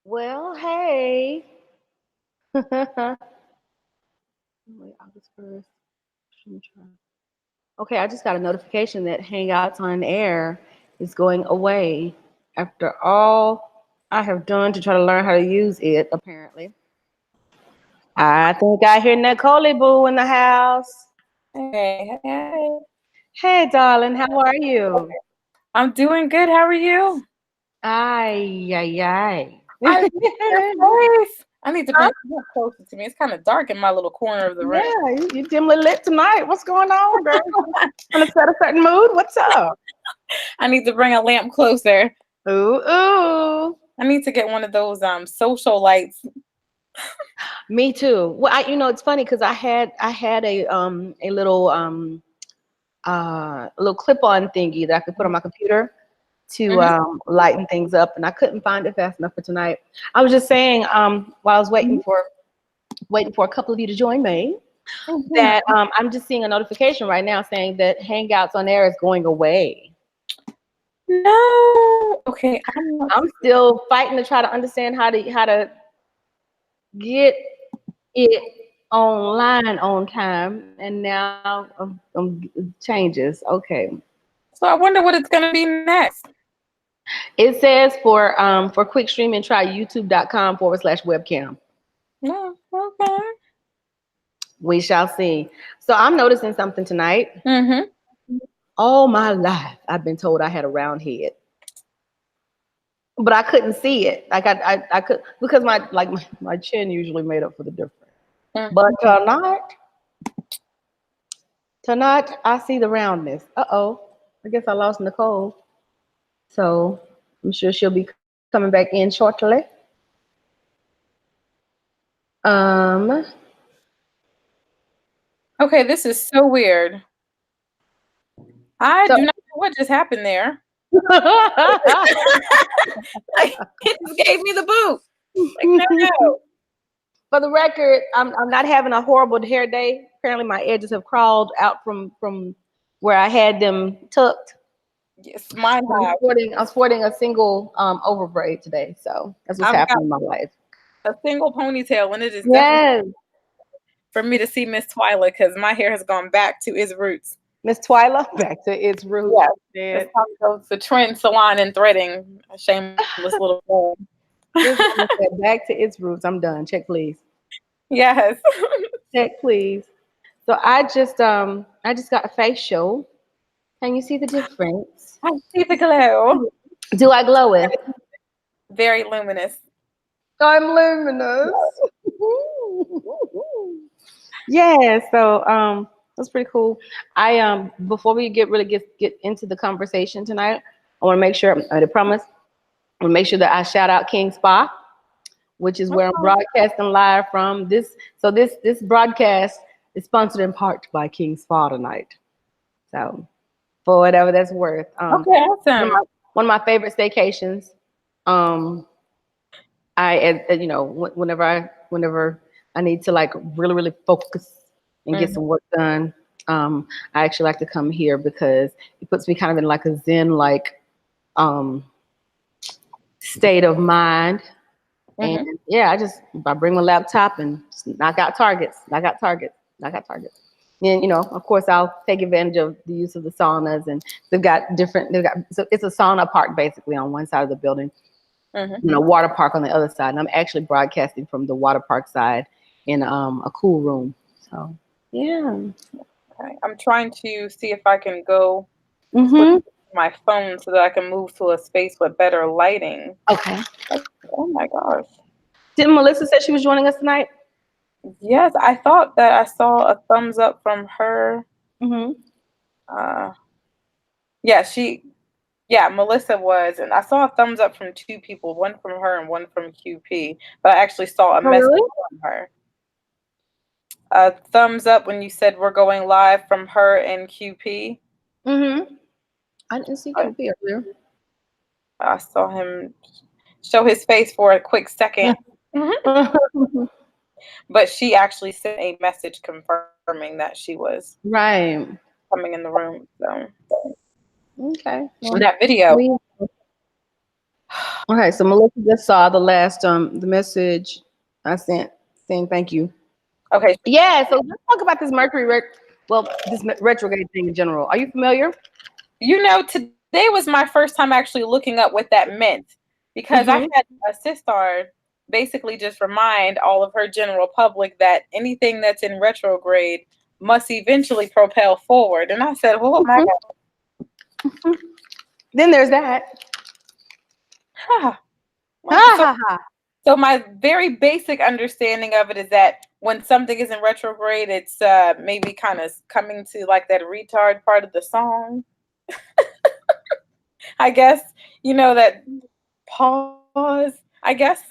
Well, hey. Wait, August 1st. Let me try. Okay, I just got a notification that Hangouts on Air is going away after all I have done to try to learn how to use it, apparently. I think I hear Nicole Boo in the house. Hey, hey. Hey, darling, how are you? I'm doing good. How are you? Ay, ay, ay. I miss your face. I need to bring you closer to me. It's kind of dark in my little corner of the room. Yeah, you dimly lit tonight. What's going on, girl? Trying to set a certain mood? What's up? I need to bring a lamp closer. Ooh, ooh. I need to get one of those social lights. Me too. Well, it's funny because I had a little clip-on thingy that I could put on my computer to Hmm. lighten things up, and I couldn't find it fast enough for tonight. I was just saying, while I was waiting for a couple of you to join me, that I'm just seeing a notification right now saying that Hangouts on Air is going away. No. Okay, I'm not. I'm still fighting to try to understand how to get it online on time, and now changes. Okay, So I wonder what it's gonna be next. it says for quick streaming, try youtube.com/webcam. No. Okay. We shall see. So I'm noticing something tonight. Mm-hmm. All my life, I've been told I had a round head, but I couldn't see it. Like I could because my chin usually made up for the difference. But tonight I see the roundness. Uh-oh. I guess I lost Nicole. So I'm sure she'll be coming back in shortly. Um, Okay, this is so weird. I so do not know what just happened there. Like, it just gave me the boot. Like, no. for the record, I'm not having a horrible hair day. Apparently, my edges have crawled out from where I had them tucked. Yes, mine have. I'm sporting a single over braid today, so that's what's I've got happening in my life. a single ponytail, and it is definitely Yes, for me to see Miss Twyla because my hair has gone back to its roots. Miss Twyla, back to its roots. Yes, it's Dead. time to go to Trend Salon and Threading. A shameless little thing. This woman said back to its roots. I'm done. Check please. Yes. Check please. So I just got a facial. Can you see the difference? I see the glow. Do I glow it? Very luminous. I'm luminous. Yeah, so that's pretty cool. I before we get into the conversation tonight, I want to make sure I promise. I want to make sure that I shout out King Spa, which is where I'm Okay. broadcasting live from. This broadcast is sponsored in part by King Spa tonight. So for whatever that's worth, Okay, one of awesome. my one of my favorite staycations. Um, whenever I need to like really really focus and get Mhm. some work done, I actually like to come here because it puts me kind of in like a zen like um state of mind. And Mhm. yeah, I bring my laptop and just knock out targets, knock out targets, knock out targets. And of course, I'll take advantage of the use of the saunas, and so it's a sauna park basically on one side of the building, Mhm. water park on the other side. And I'm actually broadcasting from the water park side in a cool room. So yeah. Okay. I'm trying to see if I can go switch Mhm. my phone so that I can move to a space with better lighting. Okay. Oh my gosh. Didn't Melissa say she was joining us tonight? Yes, I thought that I saw a thumbs up from her. Mhm. Uh, yeah, Melissa was, and I saw a thumbs up from two people, one from her and one from QP. But I actually saw a Oh message really? from her. A thumbs up when you said we're going live from her and QP. Mhm. I didn't see I, QP earlier. I saw him show his face for a quick second. Mhm. But she actually sent a message confirming that she was Right. coming in the room. So Okay. Well, that video. we Okay, so Melissa just saw the last the message I sent saying thank you. Okay. Yeah, so let's talk about this this retrograde thing in general. Are you familiar? Today was my first time actually looking up what that meant because I Mm-hmm. had a sister basically just remind all of her general public that anything that's in retrograde must eventually propel forward. And I said, oh my Then there's that. God. Ha So, ha ha. so my very basic understanding of it is that when something is in retrograde, it's maybe kind of coming to like that retard part of the song. I guess, that pause, I guess.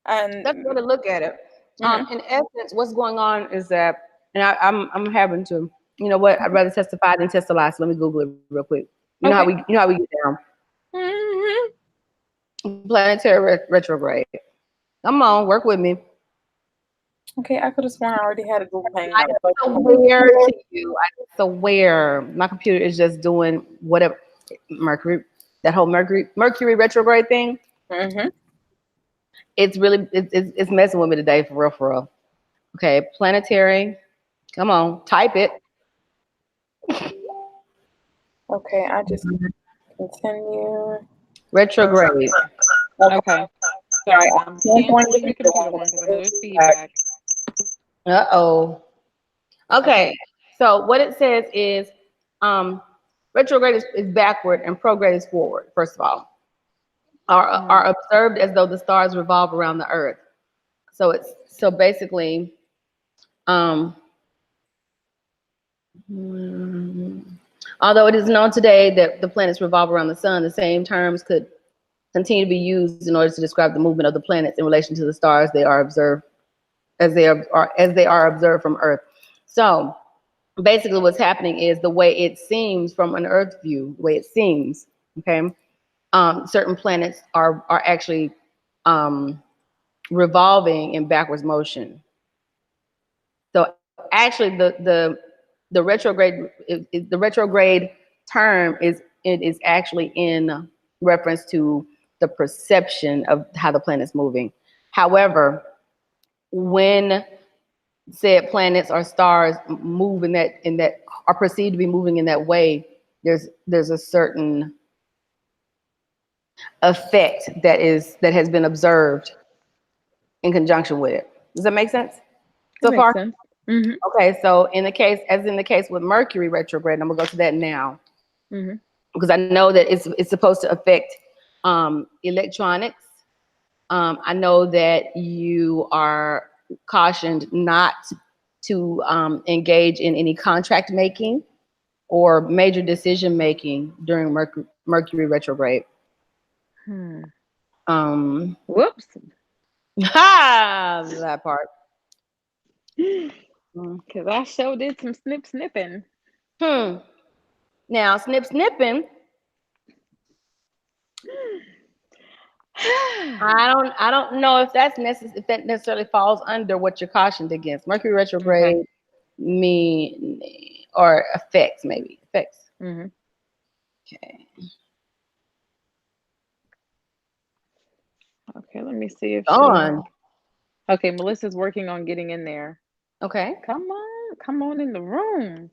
That's And the way to look at it. mhm. In essence, what's going on is that, and I'm having to, you know what? I'd rather testify than test a lie. So let me Google it real quick. Okay. You know how we get down. Mhm. Planetary retrograde. Come on, work with me. Okay, I could have sworn I already had a Google I Hangout. But swear to you, I swear, my computer is just doing whatever. Mercury, that whole Mercury retrograde thing. mhm. It's really it's messing with me today for real, for real. Okay, planetary. Come on, type it. Okay, I just continue. Retrograde. Okay. Sorry, can't leave the computer long because I know there's feedback. Uh-oh. Okay. Okay. So what it says is retrograde is backward and prograde is forward, first of all. Are observed as though the stars revolve around the earth. So basically um although it is known today that the planets revolve around the sun, the same terms could continue to be used in order to describe the movement of the planets in relation to the stars they are observed as they are observed from Earth. So basically what's happening is the way it seems from an Earth view, the way it seems, okay, certain planets are actually um, revolving in backwards motion. So actually, the retrograde term is actually in reference to the perception of how the planet's moving. However, when said planets or stars move in that are perceived to be moving in that way, there's a certain effect that has been observed in conjunction with it. Does that make sense It so makes far? sense. Mhm. Okay, so in the case with Mercury retrograde, I'm gonna go to that now Mhm. because I know that it's supposed to affect electronics. I know that you are cautioned not to engage in any contract making or major decision making during Mercury retrograde. Hmm. Um, Whoops. ha, that part. Mm. Because I sure did some snipping. Hmm. Now, snipping. I don't know if if that necessarily falls under what you're cautioned against. Mercury Okay. retrograde mean or effects maybe effects. Mhm. Okay. Okay, let me see if she. On. Okay, Melissa's working on getting in there. Okay. Come on in the room.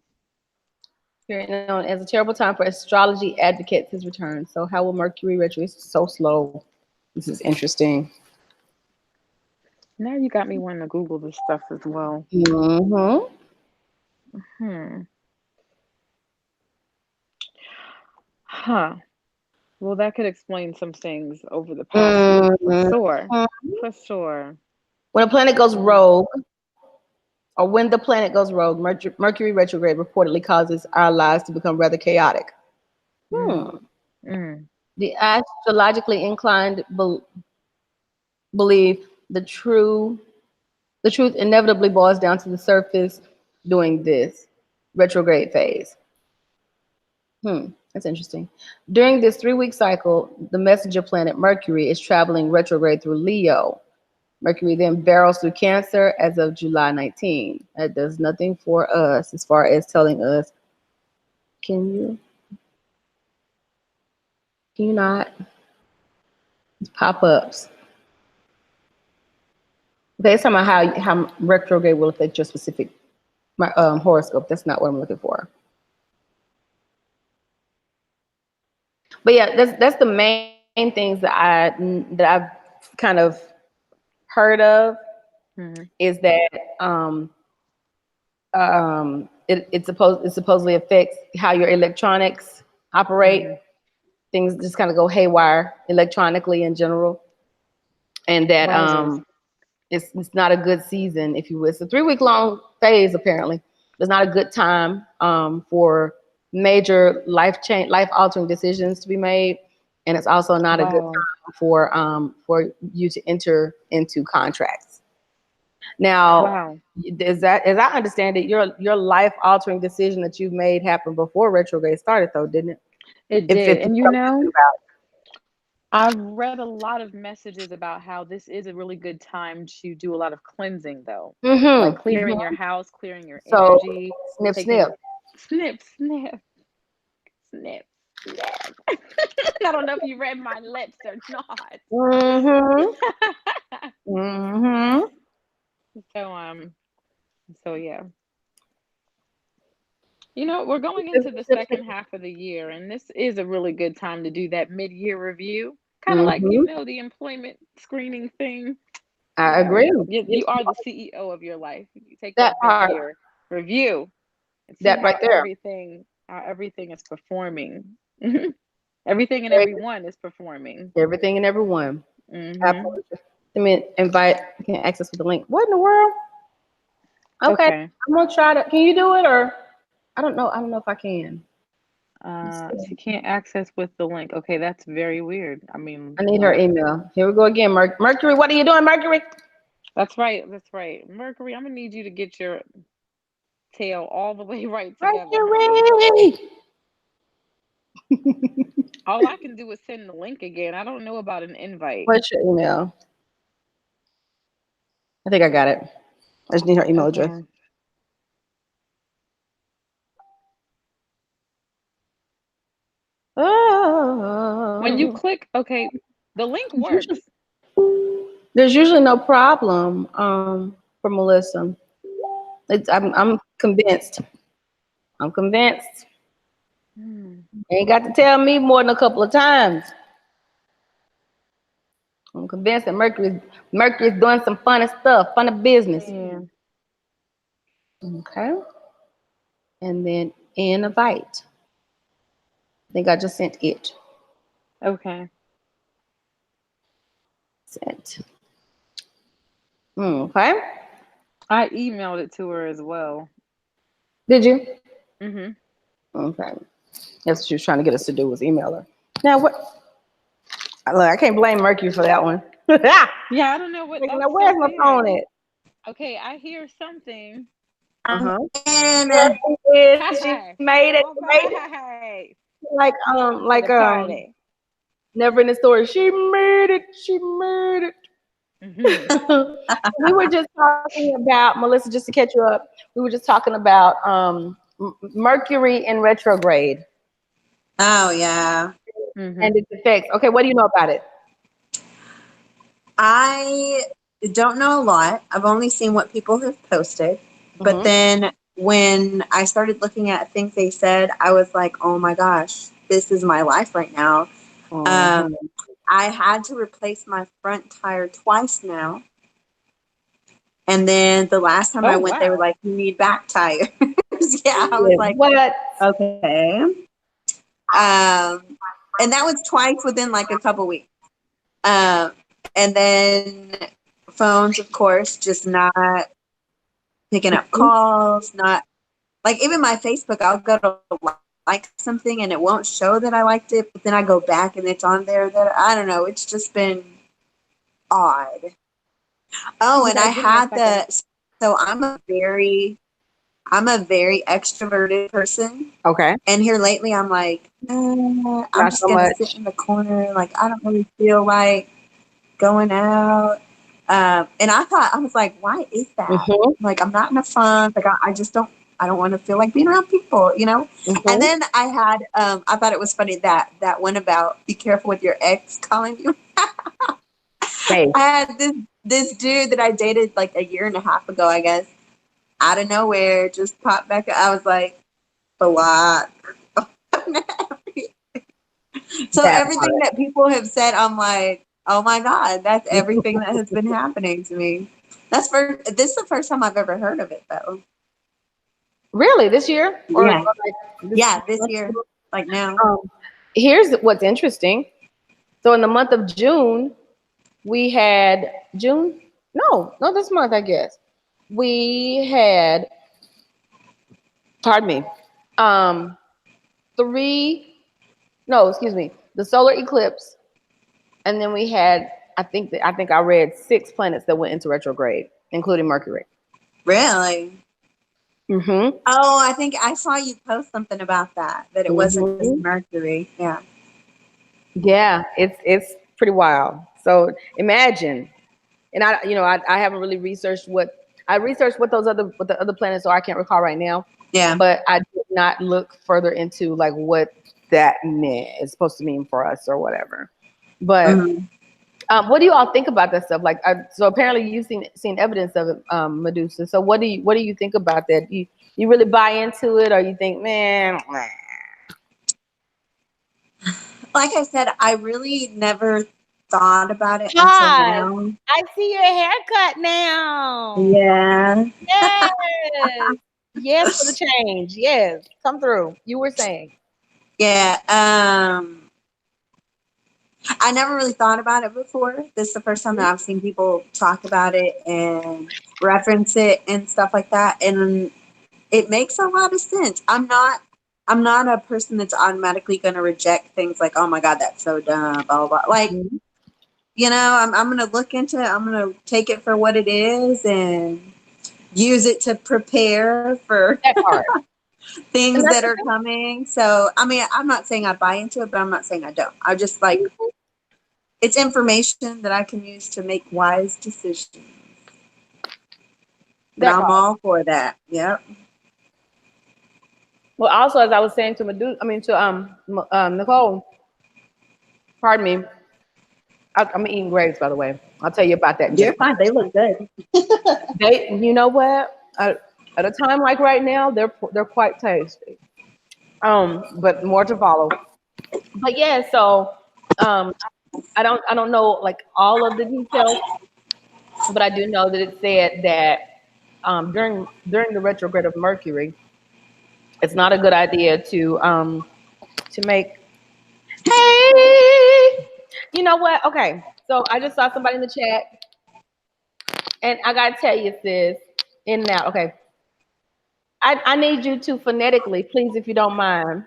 Period known as a terrible time for astrology advocates has returned. So how will Mercury retrograde? It's so slow. This is interesting. Now you got me wanting to Google this stuff as well. Mm-hmm. Hmm. Huh. Well, that could explain some things over the past week for Mm-hmm. sure. For sure. When a planet goes Mm. rogue, or when the planet goes rogue, Mercury retrograde reportedly causes our lives to become rather chaotic. Mm. Hmm. Mm. The astrologically inclined believe the truth inevitably boils down to the surface during this retrograde phase. That's interesting. During this 3 week cycle, the messenger planet Mercury is traveling retrograde through Leo. Mercury then barrels through Cancer as of July 19. That does nothing for us as far as telling us, can you? Can you not? Pop-ups. Okay, it's talking about how retrograde will affect your specific horoscope. That's not what I'm looking for. But yeah, that's the main things that I've kind of heard of Mhm. is that it supposedly affects how your electronics operate. Mhm. Things just kind of go haywire electronically in general, and that Wowzers. it's not a good season, if you will. It's a 3 week long phase apparently. It's not a good time for major life altering decisions to be made, and it's also not a good Wow. time for you to enter into contracts. Now, Wow. as I understand it, your life altering decision that you've made happened before retrograde started, though, didn't it? It If did. it's And what I'm thinking about. I've read a lot of messages about how this is a really good time to do a lot of cleansing, though. Like clearing your house, clearing your So energy, snip, taking snip. a snip, snip, snip, snip. I don't know if you read my lips or not. Mm-hmm. Mm-hmm. So so yeah. We're going into the second half of the year, and this is a really good time to do that mid-year review. Kind of like, Mm-hmm. the employment screening thing. I agree. You are the CEO of your life. You take That that part, mid-year review and see that right there. how everything is performing. Everything and Very good. everyone is performing. Everything and everyone. Hmm. Absolutely. Let me invite. I can access with the link. What in the world? Okay, Okay. I'm gonna try to. Can you do it or? I don't know. I don't know if I can. Let's see. She can't access with the link. Okay, that's very weird. I I mean, need her well, email. Here we go again. Mercury, what are you doing, Mercury? that's right. That's right. Mercury, I'm gonna need you to get your tail all the way right together, honey. Mercury. All I can do is send the link again. I don't know about an invite. What's your email? I think I got it. I just need her email address. Okay. When you Oh. click, okay, the link There's usually, works. there's usually no problem for Melissa. I'm convinced. I'm convinced. Hmm. You ain't got to tell me more than a couple of times. I'm convinced that Mercury's doing some funny stuff, funny business. Yeah. Okay. And then invite. I think I just sent it. Okay. Sent. Okay. I emailed it to her as well. Did you? Hmm. Okay. That's what she was trying to get us to do was email her. Now what? Look, I can't blame Mercury for that one. Yeah, I don't know what Now that's where's so my phone weird. at? Okay, I hear something. Uh-huh. And There she is. She Hi. made it. All She made it. right. Like Welcome to the party. never in the story. She made it. She made it. Hmm. We were just talking about Melissa. Just to catch you up, we were just talking about Mercury in retrograde oh yeah, Hmm. and its effects. Okay, what do you know about it? I don't know a lot. I've only seen what people have posted. But Mm-hmm. then when I started looking at things they said, I was like, oh my gosh, this is my life right now. Um, Mm-hmm. I had to replace my front tire twice now. And then the last time I Oh, went, they were wow. like, you need back tires. Yeah, I was like, What? okay. And that was twice within like a couple weeks. Um, and then phones, of course, just not picking up calls, not like even my Facebook, I'll go to like something and it won't show that I liked it, but then I go back and it's on there that I don't know. It's just been odd. Oh, You and I gotta give me a had second. so I'm a very extroverted person. Okay. And here lately, I'm like, I'm Not just so going to sit much. in the corner. Like, I don't really feel like going out. And I was like, why is that? Mm-hmm. Like, I'm not in a fun. Like, I just I don't want to feel like being around people, you know? And Mm-hmm. then I thought it was funny that one about be careful with your ex calling you. Hey. I had this dude that I dated like a year and a half ago, I guess, out of nowhere, just popped back. I was like, block. So That everything that people have said, I'm like, oh my God, that's everything that has been happening to me. This is the first time I've ever heard of it though. Really, this year? Yeah. Like This year, like now. Here's what's interesting. So in the month of June, we had June? No, this month, I guess. We had, pardon me, um, the solar eclipse, and then we had, I think I read 6 planets that went into retrograde, including Mercury. Really? Mm-hmm. Oh, I think I saw you post something about that it wasn't just Mercury. Yeah. Yeah, it's pretty wild. So imagine, and I haven't really researched what the other planets are. I can't recall right now. Yeah. But I did not look further into like what that meant. It's supposed to mean for us or whatever. But what do you all think about that stuff? Like, so apparently you've seen evidence of it, Medusa. So what do you think about that? You really buy into it, or you think, man? Like I said, I really never thought about it until Hi, now. I see your haircut now. Yeah. Yes. Yes for the change. Yes. Come through. You were saying. Yeah. I never really thought about it before. This is the first time that I've seen people talk about it and reference it and stuff like that. And it makes a lot of sense. I'm not a person that's automatically going to reject things like, oh my God, that's so dumb, blah, blah, blah. Like, I'm going to look into it. I'm going to take it for what it is and use it to prepare for That part. things that are coming. So, I mean, I'm not saying I buy into it, but I'm not saying I don't. I just like, it's information that I can use to make wise decisions. And I'm all for that. Yep. Well, also, as I was saying to Nicole, pardon me, I'm eating grapes, by the way. I'll tell you about that. You're fine. They look good. You know what? At a time like right now, they're quite tasty. But more to follow. But yeah, so I don't know like all of the details, but I do know that it said that during the retrograde of Mercury, it's not a good idea to make. Hey, you know what? Okay, so I just saw somebody in the chat, and I gotta tell you, sis, in now. Okay, I need you to phonetically, please, if you don't mind,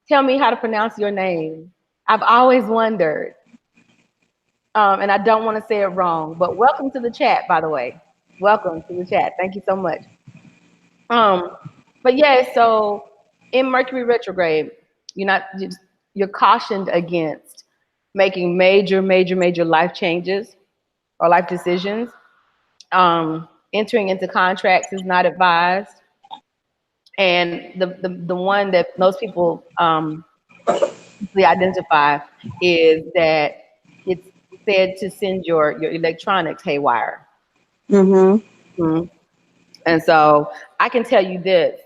tell me how to pronounce your name. I've always wondered, and I don't want to say it wrong. But welcome to the chat, by the way. Welcome to the chat. Thank you so much. But yeah, so in Mercury retrograde, you're cautioned against making major life changes or life decisions. Entering into contracts is not advised. And the one that most people identify is that it's said to send your electronics haywire. Mm-hmm. And so I can tell you this.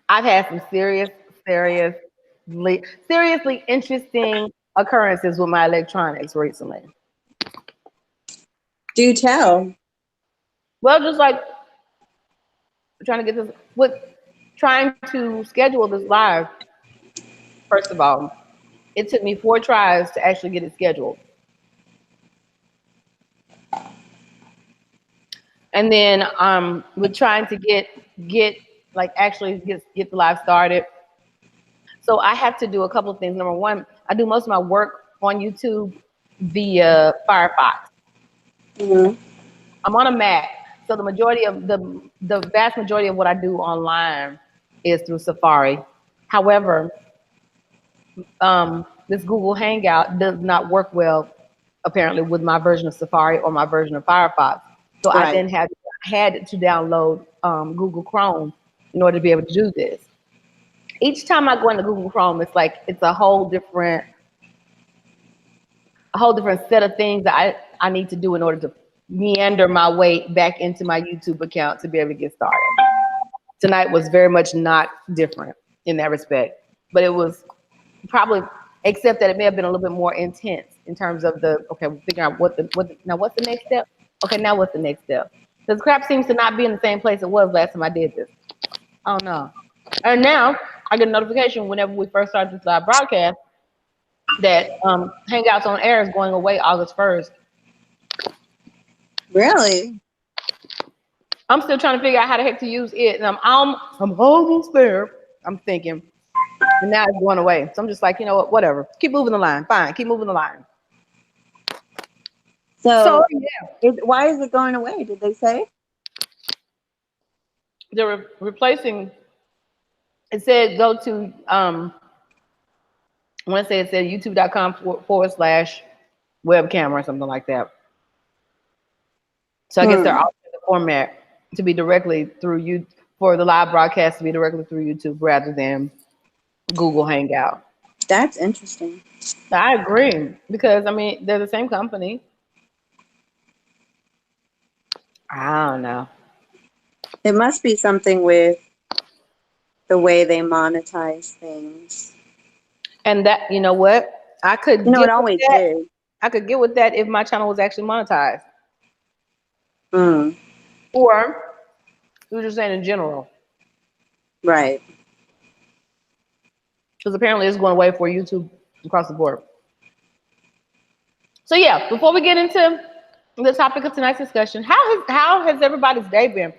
I've had some seriously interesting occurrences with my electronics recently. Do tell. Well, just like trying to schedule this live. First of all, it took me 4 tries to actually get it scheduled. And then we're trying to get the live started. So I have to do a couple of things. Number one, I do most of my work on YouTube via Firefox. I'm on a Mac, so the vast majority of what I do online is through Safari. However, this Google Hangout does not work well, apparently, with my version of Safari or my version of Firefox. So I then had to download Google Chrome in order to be able to do this. Each time I go into Google Chrome, it's a whole different a whole different set of things that I need to do in order to meander my way back into my YouTube account to be able to get started. Tonight was very much not different in that respect, but it was probably, except that it may have been a little bit more intense in terms of okay, we're figuring out what's the next step? Okay, now what's the next step? Because crap seems to not be in the same place it was last time I did this. Oh no. And now I get a notification whenever we first started this live broadcast that Hangouts on Air is going away August 1st. Really? I'm still trying to figure out how the heck to use it. And I'm almost there, I'm thinking. And now it's going away. So I'm just like, you know what, whatever. Keep moving the line. Fine, keep moving the line. So yeah. Why is it going away? Did they say? They're replacing, it said go to, I want to say it said youtube.com/webcam or something like that. So I guess they're altering the format to be directly through you, for the live broadcast to be directly through YouTube rather than Google Hangout. That's interesting. I agree, because I mean they're the same company. I don't know. It must be something with the way they monetize things. And that, you know what? I could it always is. I could get with that if my channel was actually monetized. Or we were just saying in general. Right. Because apparently it's going away for YouTube across the board. So yeah, before we get into the topic of tonight's discussion, how has everybody's day been?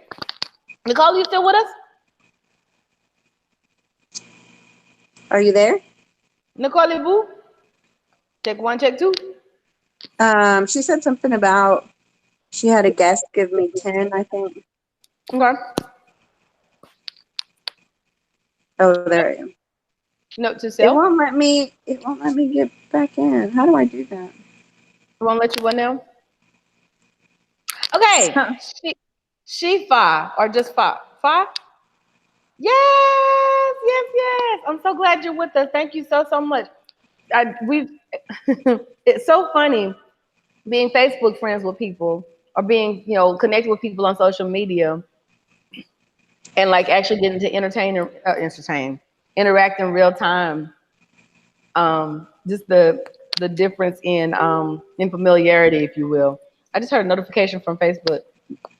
Nicole, you still with us? Are you there? Nicole Boo? Check 1, check 2. She said something about she had a guest give me 10, I think. Okay. Oh, there I am. Note to self. It won't let me get back in. How do I do that? It won't let you what now? Okay. Shifa, or just Fa? Fa? Yes. I'm so glad you're with us. Thank you so much. It's so funny being Facebook friends with people, or being, connected with people on social media, and like actually getting to interact in real time. Just the difference in familiarity, if you will. I just heard a notification from Facebook.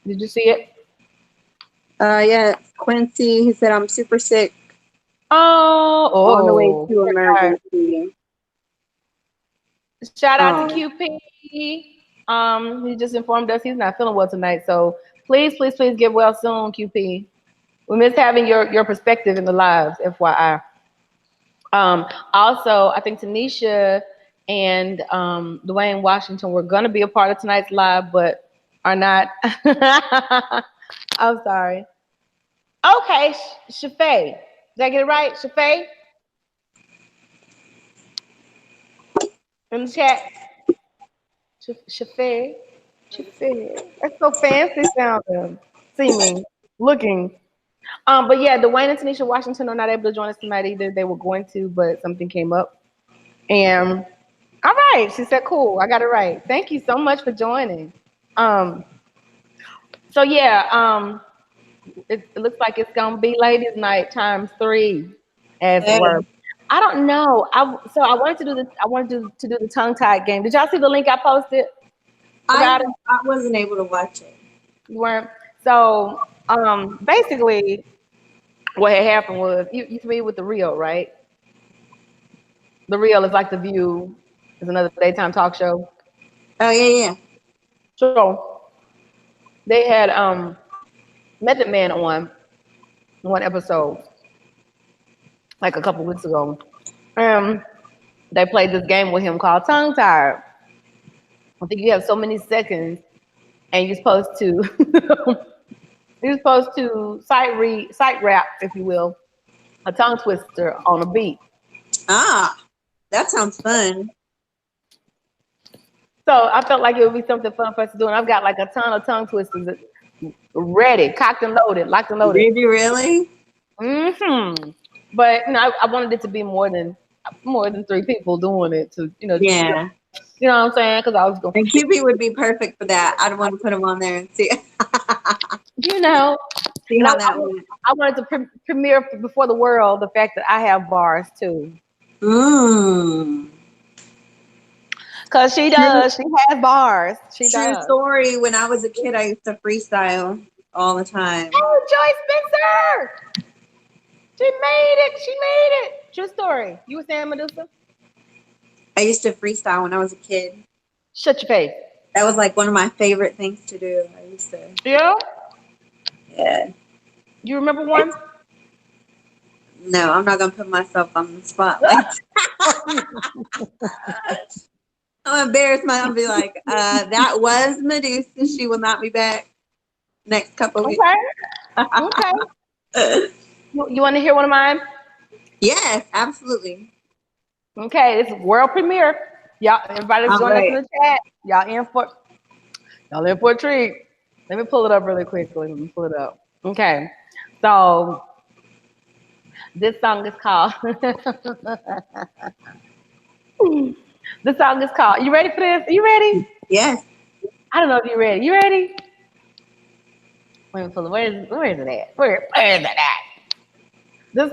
Did you see it? Yeah, Quincy, he said, I'm super sick. On the way to emergency. Shout out to QP. He just informed us he's not feeling well tonight. So please get well soon, QP. We miss having your perspective in the lives, FYI. Also, I think Tanisha and Dwayne Washington were going to be a part of tonight's live, but are not. I'm sorry. Okay, Shafay. Did I get it right? Shafay? In the chat. Shafay. That's so fancy sounding. Seeming. Looking. But yeah, Dwayne and Tanisha Washington are not able to join us tonight either. They were going to, but something came up. And all right, she said, cool, I got it right. Thank you so much for joining. So yeah, it looks like it's gonna be ladies' night times 3, as it were. I don't know. I wanted to do this. I wanted to do the tongue-tied game. Did y'all see the link I posted? I wasn't able to watch it. You weren't. So basically, what had happened was, you familiar with The Real, right? The Real is like The View. It's another daytime talk show. Oh yeah. So they had Method Man on one episode, like a couple weeks ago. They played this game with him called Tongue Tied. I think you have so many seconds, and you're supposed to sight rap, if you will, a tongue twister on a beat. That sounds fun. So I felt like it would be something fun for us to do, and I've got like a ton of tongue twisters ready, cocked and loaded, locked and loaded. Did you really? Mm-hmm. But I wanted it to be more than 3 people doing it, to Yeah. You know what I'm saying? Because I was going, And QP would be perfect for that. I'd want to put him on there and see you know, see and how that went. I wanted to premiere before the world the fact that I have bars too. Cause she does. She has bars. She True does. story. When I was a kid, I used to freestyle all the time. Oh, Joy Spencer! She made it. She made it. True story. You were saying, Medusa? I used to freestyle when I was a kid. Shut your face. That was like one of my favorite things to do. I used to. Yeah. Yeah. You remember one? No, I'm not gonna put myself on the spotlight. I'm embarrassed. I'm be like, that was Medusa. She will not be back next couple weeks. Okay. Okay. You want to hear one of mine? Yes, absolutely. Okay, it's world premiere. Y'all, everybody's All joining us right. in the chat. Y'all in for a treat. Let me pull it up really quickly. Let me pull it up. Okay. So this song is called the song is called. You ready for this? You ready? Yes. I don't know if you're ready. You ready? Wait a minute, where is it at? Where is it at? This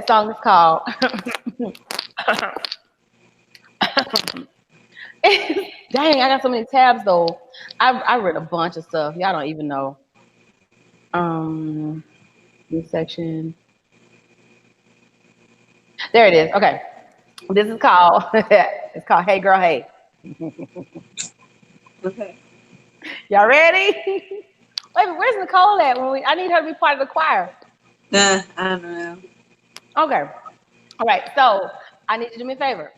song is called Dang, I got so many tabs though. I read a bunch of stuff. Y'all don't even know. This section. There it is. Okay. This is called it's called Hey Girl Hey. Okay. Y'all ready? Wait, where's Nicole at? I need her to be part of the choir. I don't know. Okay. All right. So I need you to do me a favor.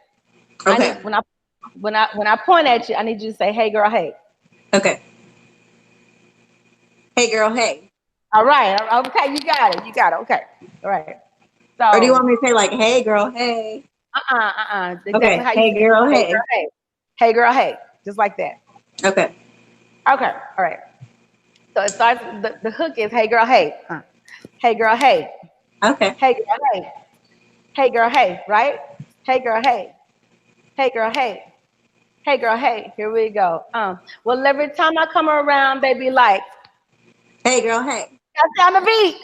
Okay. When I point at you, I need you to say, "Hey, girl, hey." Okay. Hey, girl, hey. All right. Okay, you got it. You got it. Okay. All right. So. Or do you want me to say like, hey, girl, hey? Exactly Okay. how you Hey, say girl, it. Hey, hey. girl, hey. Hey, girl, hey. Just like that. Okay. Okay. All right. So it starts. The hook is, "Hey, girl, hey." Hey, girl, hey. Okay. Hey, girl, hey. Hey, girl, hey. Right? Hey, girl, hey. Hey, girl, hey. Hey, girl, hey. Here we go. Well, every time I come around, they be like, Hey, girl, hey. "That's down the beat."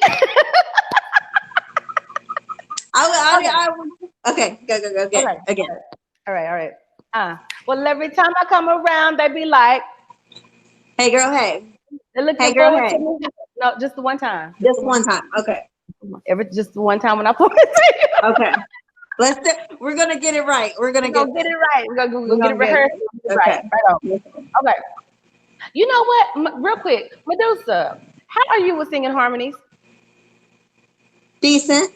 Okay. Go. Okay. Again. All right. Well, every time I come around, they be like, Hey, girl, hey. they're looking Hey, girl, forward hey. to me. No, just the one time. Just one time. Okay. Just the one time when I point to you. Okay. We're gonna get it right. We're gonna get it right. We're gonna get it get rehearsed. it. Right. Okay. Right on. Okay. You know what? Real quick, Medusa, how are you with singing harmonies? Decent.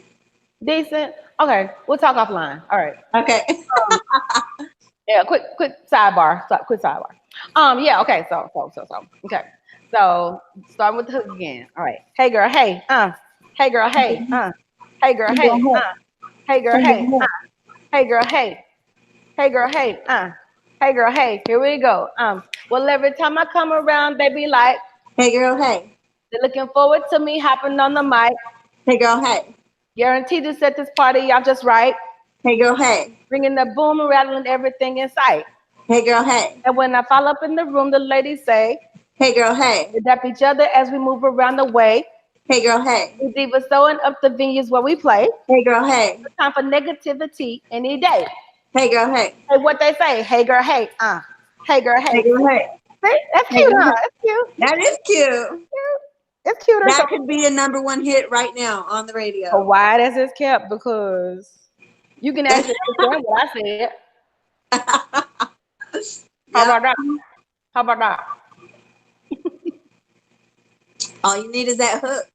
Decent. Okay, we'll talk offline. All right. Okay. Yeah. Quick sidebar. Quick sidebar. Yeah. Okay. So. Okay. So start with the hook again. All right. Hey girl. Hey. Hey girl. Hey. Hey girl. Hey. Hey girl. Hey. Hey girl. Hey. Hey girl. Hey. Hey girl. Hey. Here we go. Well, every time I come around, they be like, Hey, girl, hey. they're looking forward to me hopping on the mic. Hey, girl, hey. Guaranteed to set this party off just right. Hey, girl, hey. Bringing the boom and rattling everything in sight. Hey, girl, hey. And when I fall up in the room, the ladies say, Hey, girl, hey. we dap each other as we move around the way. Hey, girl, hey. We divas throwing up the venues where we play. Hey, girl, hey. No time for negativity any day. Hey, girl, hey. Hey, what they say? Hey, girl, hey. Hey, girl, hey. Hey, girl, hey. See? That's Hey, cute, girl, huh? hey. That's cute. That is cute. It's cute. That could be a #1 hit right now on the radio. But why does this kept? Because you can actually understand what I said. How about that? How about that? All you need is that hook.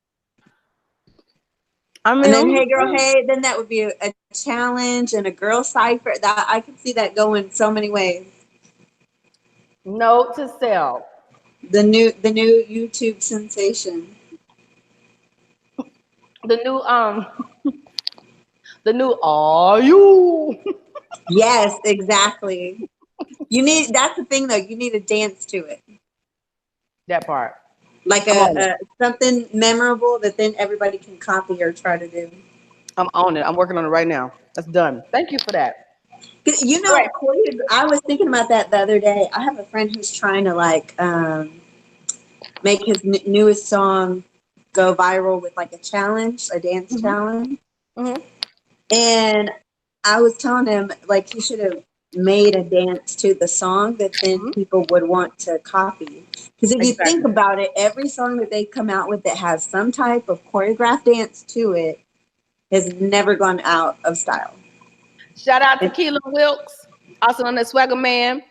I mean, And then, hey, girl, hey, then that would be a challenge and a girl cipher. That I could see that going so many ways. note to self. The new YouTube sensation. The new are you? Yes, exactly. That's the thing though, you need to dance to it. That part. Like a something memorable that then everybody can copy or try to do. I'm on it. I'm working on it right now. That's done. Thank you for that. You know, I was thinking about that the other day. I have a friend who's trying to like make his newest song go viral with like a challenge, a dance challenge. And I was telling him like he should have made a dance to the song that then people would want to copy. Because if you think about it, every song that they come out with that has some type of choreographed dance to it has never gone out of style. Shout out to Keelan Wilkes, also known as Swagger Man,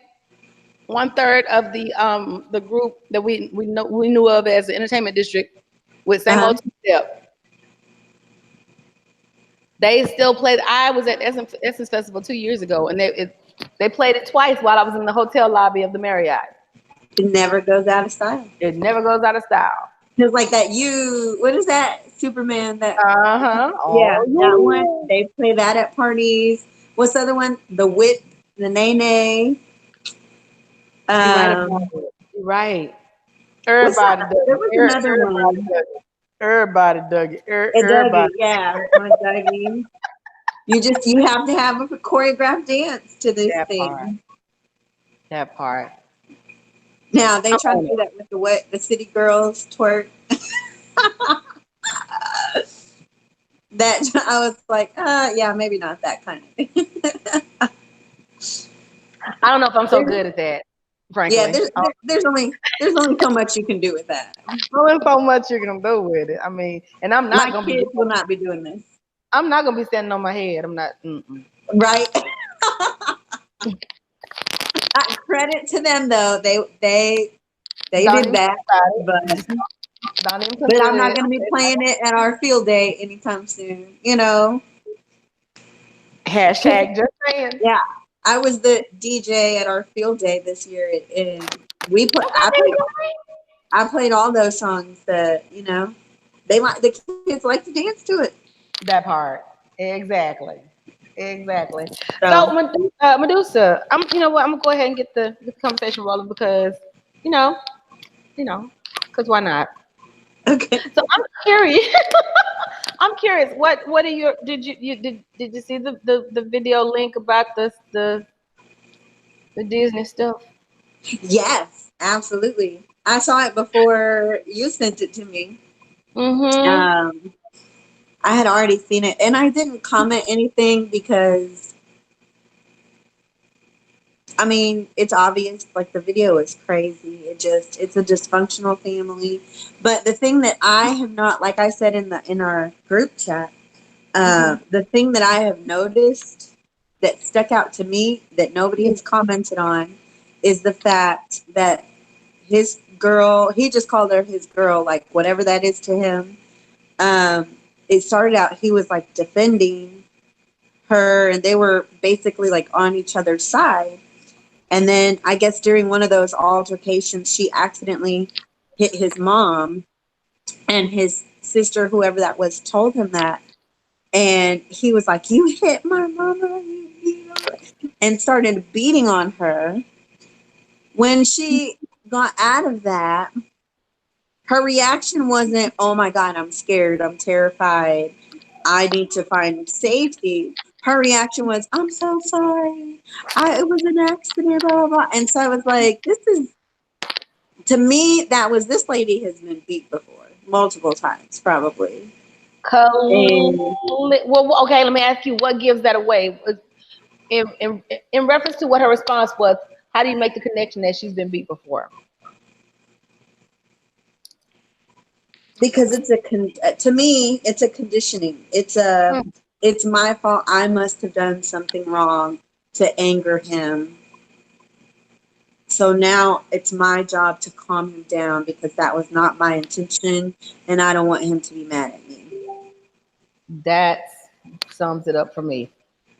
1/3 of the group that we knew of as the Entertainment District with Same Old Two-Step. They still played. I was at Essence Festival 2 years ago, and they played it twice while I was in the hotel lobby of the Marriott. It never goes out of style. It never goes out of style. It's like that. What is that? Superman. That. Yeah, that one. They play that at parties. What's the other one? The Whip, the Nay Nay. You're right. Everybody dug it. There was another one. Everybody dug it. Everybody. Yeah, my Dougie. You have to have a choreographed dance to this thing. That part. Now they try to do that with the City Girls twerk. That I was like, yeah, maybe not that kind of thing. I don't know if I'm so good at that, frankly. Yeah, there's only so much you can do with that. Only so much you can do with it. I mean, and I'm not My kids will not be doing this. I'm not gonna be standing on my head. I'm not. Right. Credit to them though. They did that, but I'm not going to be playing it at our field day anytime soon. You know. Hashtag just saying. Yeah, I was the DJ at our field day this year, and I played all those songs that the kids like to dance to it. That part, exactly. So Medusa, you know what? I'm gonna go ahead and get the conversation rolling because because why not? Okay. So I'm curious. I'm curious. What are your? Did you see the video link about the Disney stuff? Yes, absolutely. I saw it before you sent it to me. I had already seen it, and I didn't comment anything because, I mean, it's obvious. Like the video is crazy. It's a dysfunctional family. But the thing that I have not, like I said in our group chat, the thing that I have noticed that stuck out to me that nobody has commented on is the fact that his girl, he just called her his girl, like whatever that is to him. It started out, he was like defending her and they were basically like on each other's side. And then I guess during one of those altercations, she accidentally hit his mom, and his sister, whoever that was, told him that. And he was like, "You hit my mama," and started beating on her. When she got out of that, her reaction wasn't, "Oh my God, I'm scared, I'm terrified, I need to find safety." Her reaction was, "I'm so sorry. It was an accident, blah, blah, blah." And so I was like, to me, this lady has been beat before, multiple times, probably. Well, okay, let me ask you, what gives that away? In reference to what her response was, how do you make the connection that she's been beat before? Because to me, it's a conditioning. It's my fault. I must have done something wrong to anger him. So now it's my job to calm him down because that was not my intention, and I don't want him to be mad at me. That sums it up for me.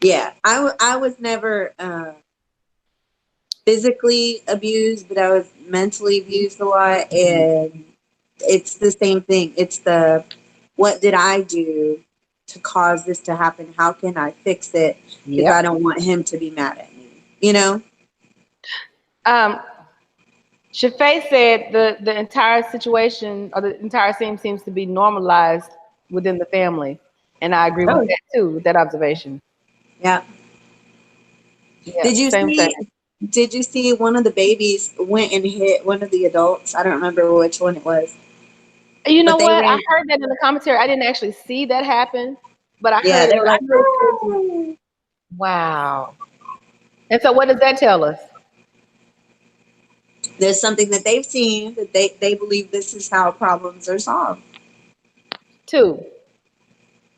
Yeah, I was never physically abused, but I was mentally abused a lot, and it's the same thing. It's what did I do to cause this to happen? How can I fix it? Because I don't want him to be mad at me, you know? Shafay said the entire situation or the entire scene seems to be normalized within the family. And I agree with that too, with that observation. Yeah. Yeah, Did you same see? thing. Did you see one of the babies went and hit one of the adults? I don't remember which one it was, You know but they what? I ran. heard that in the commentary. I didn't actually see that happen, but I Yeah, heard they were I like, heard stories. "Oh." Wow. And so, what does that tell us? There's something that they've seen that they believe this is how problems are solved. Too.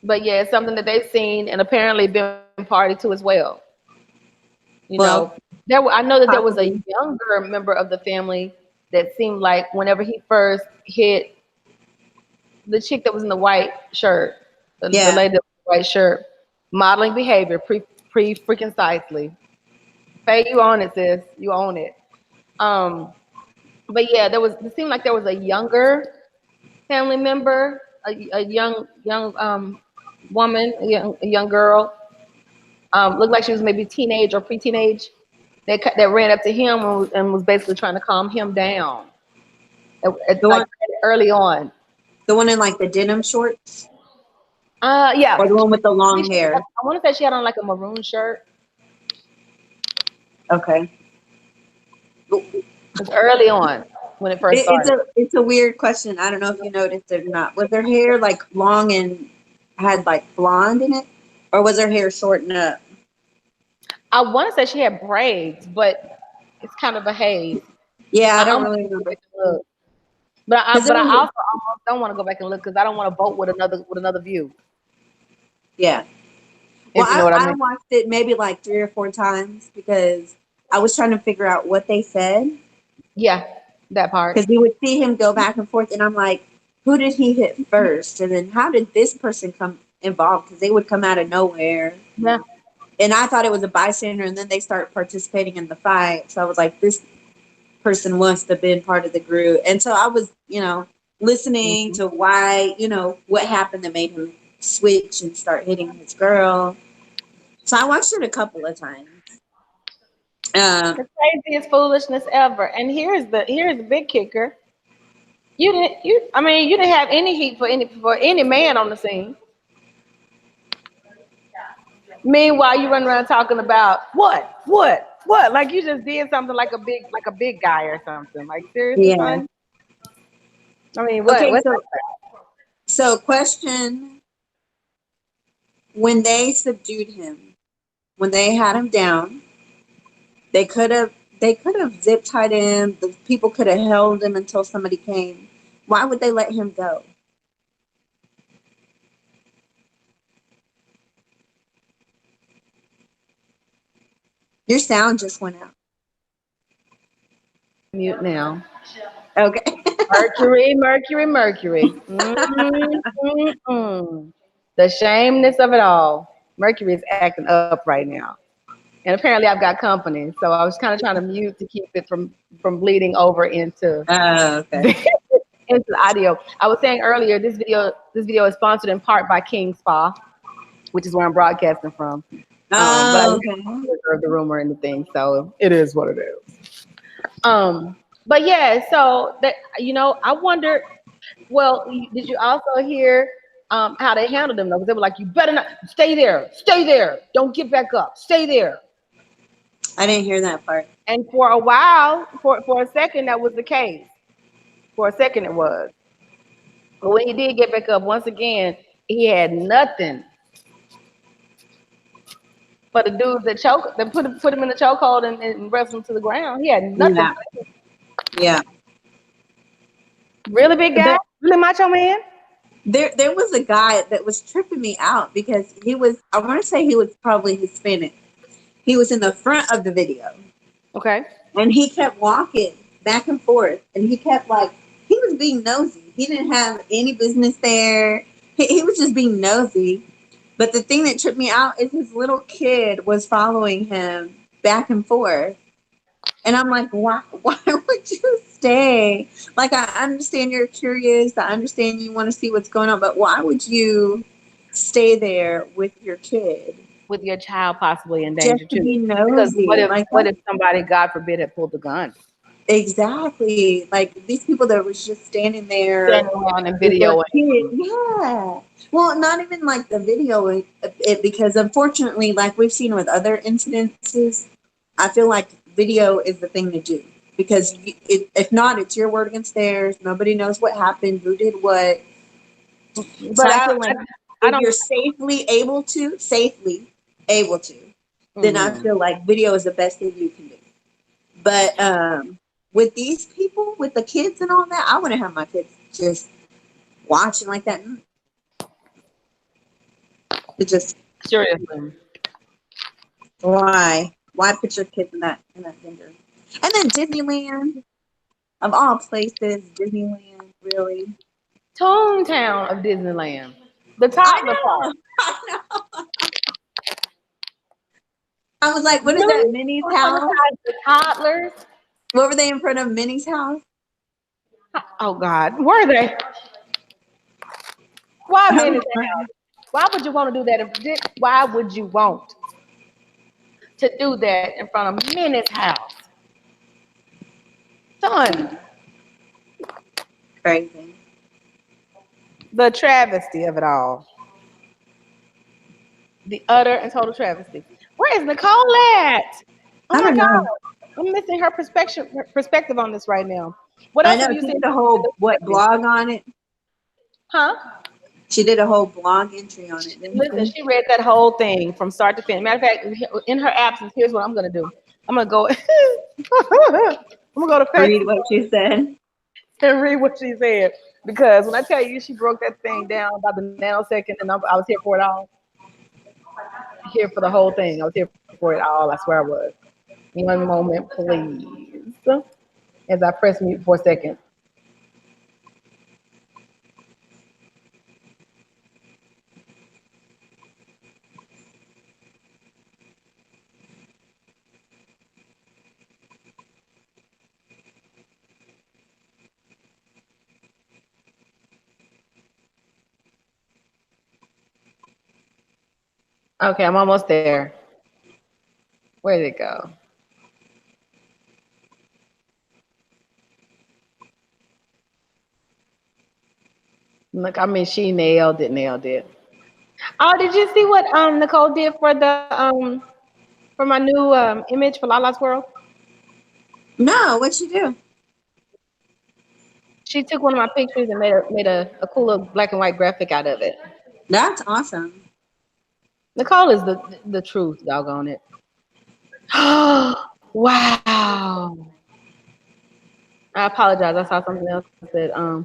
But yeah, it's something that they've seen and apparently been party to as well. You know, Well, I know that there was a possibly. younger member of the family that seemed like whenever he first hit the chick that was in the white shirt, the Yeah. lady that was in the white shirt, modeling behavior, pre freaking precisely. Faye, you own it, sis. You own it. Um, but yeah, it seemed like there was a younger family member, a young woman, a young girl. Looked like she was maybe teenage or pre-teenage. That ran up to him and was basically trying to calm him down, The like one early on. the one in like the denim shorts Yeah, or the one with the I think long I hair. want to say she had on like a maroon shirt. Okay. It was early on when it first started. It's a weird question. I don't know if you noticed it or not. Was her hair like long and had like blonde in it? Or was her hair shortened up? I want to say she had braids, but it's kind of a haze. Yeah, I I don't almost really want to go remember. back and look, but I Because it but I was also almost don't want to go back and look because I don't want to vote with another view. yeah. Well, If you know what I I mean. watched it maybe like 3 or 4 times because I was trying to figure out what they said. Yeah, that part. Because we would see him go back and forth, and I'm like, who did he hit first? And then how did this person come involved? Because they would come out of nowhere. Yeah. And I thought it was a bystander, and then they start participating in the fight. So I was like, this person must have been part of the group. And so I was, listening Mhm. to why, what happened that made him switch and start hitting his girl. So I watched it a couple of times. The craziest foolishness ever. And here's the big kicker. You didn't have any heat for any man on the scene. Meanwhile, you run around talking about what? Like you just did something like a big guy or something. Like seriously, Yeah. son? I mean, what? Okay. What's So question: when they subdued him, when they had him down, they could have zip tied him. The people could have held him until somebody came. Why would they let him go? Your sound just went out. mute now? Okay. Mercury, Mercury, Mercury. Mm. The shameness of it all. Mercury is acting up right now. And apparently I've got company. So I was kind of trying to mute to keep it from bleeding over into Okay. into the audio. I was saying earlier, this video is sponsored in part by King Spa, which is where I'm broadcasting from. But I didn't Okay. heard the rumor or anything, so it is what it is. But yeah, so that I wonder. Well, did you also hear how they handled them though? Because they were like, "You better not stay there, don't get back up, stay there." I didn't hear that part. And for a while, for a second, that was the case. For a second, it was. But when he did get back up, once again, he had nothing for the dudes that put him in the chokehold and wrestled him to the ground. He had nothing. Yeah. Yeah. Really big guy, really macho man. There was a guy that was tripping me out because I want to say he was probably Hispanic. He was in the front of the video Okay. and he kept walking back and forth and he kept like, he was being nosy. He didn't have any business there. He was just being nosy. But the thing that tripped me out is his little kid was following him back and forth. And I'm like, why would you stay? Like, I understand you're curious. I understand you want to see what's going on, but why would you stay there with your kid? With your child possibly in Just danger to too. be Because nosy. Like, what if somebody, God forbid, had pulled the gun? Exactly. Like these people that was just standing there Standing around and with their videoing. kid. Yeah. Well, not even like the video it because unfortunately, like we've seen with other incidences, I feel like video is the thing to do because if not, it's your word against theirs. Nobody knows what happened, who did what. So But I feel like I if don't. you're safely able to, then I Mhm. feel like video is the best thing you can do. But with these people, with the kids and all that, I wouldn't have my kids just watching like that. It just Seriously. why put your kids in that danger? And then Disneyland, of all places, Disneyland really. Toontown of Disneyland. The I toddler park. know, I know. I was like, what is that? Really? Minnie's For house? traumatized the toddlers? What were they in front of Minnie's house? Oh God, were they? Why minutes? Why would you want to do that? Why would you want to do that in front of Minnie's house? Son, Crazy. the travesty of it all. The utter and total travesty. Where is Nicole at? Oh I my don't God, know. I'm missing her perspective on this right now. What I else know have you she seen? did a whole blog on it. Huh? She did a whole blog entry on it, didn't Listen, she? she read that whole thing from start to finish. Matter of fact, in her absence, here's what I'm gonna do. I'm gonna go. I'm gonna go to Read what Facebook she said. and read what she said because when I tell you she broke that thing down by the nanosecond, and I was here for it all. Here for the whole thing. I was here for it all. I swear I was. One moment, please. As I press mute for a second. Okay, I'm almost there. Where did it go? Look, I mean, she nailed it. Oh, did you see what Nicole did for my new image for LaLa's World? No, what'd she do? She took one of my pictures and made a cool little black and white graphic out of it. That's awesome. Nicole is the truth, doggone it. Wow. I apologize. I saw something else that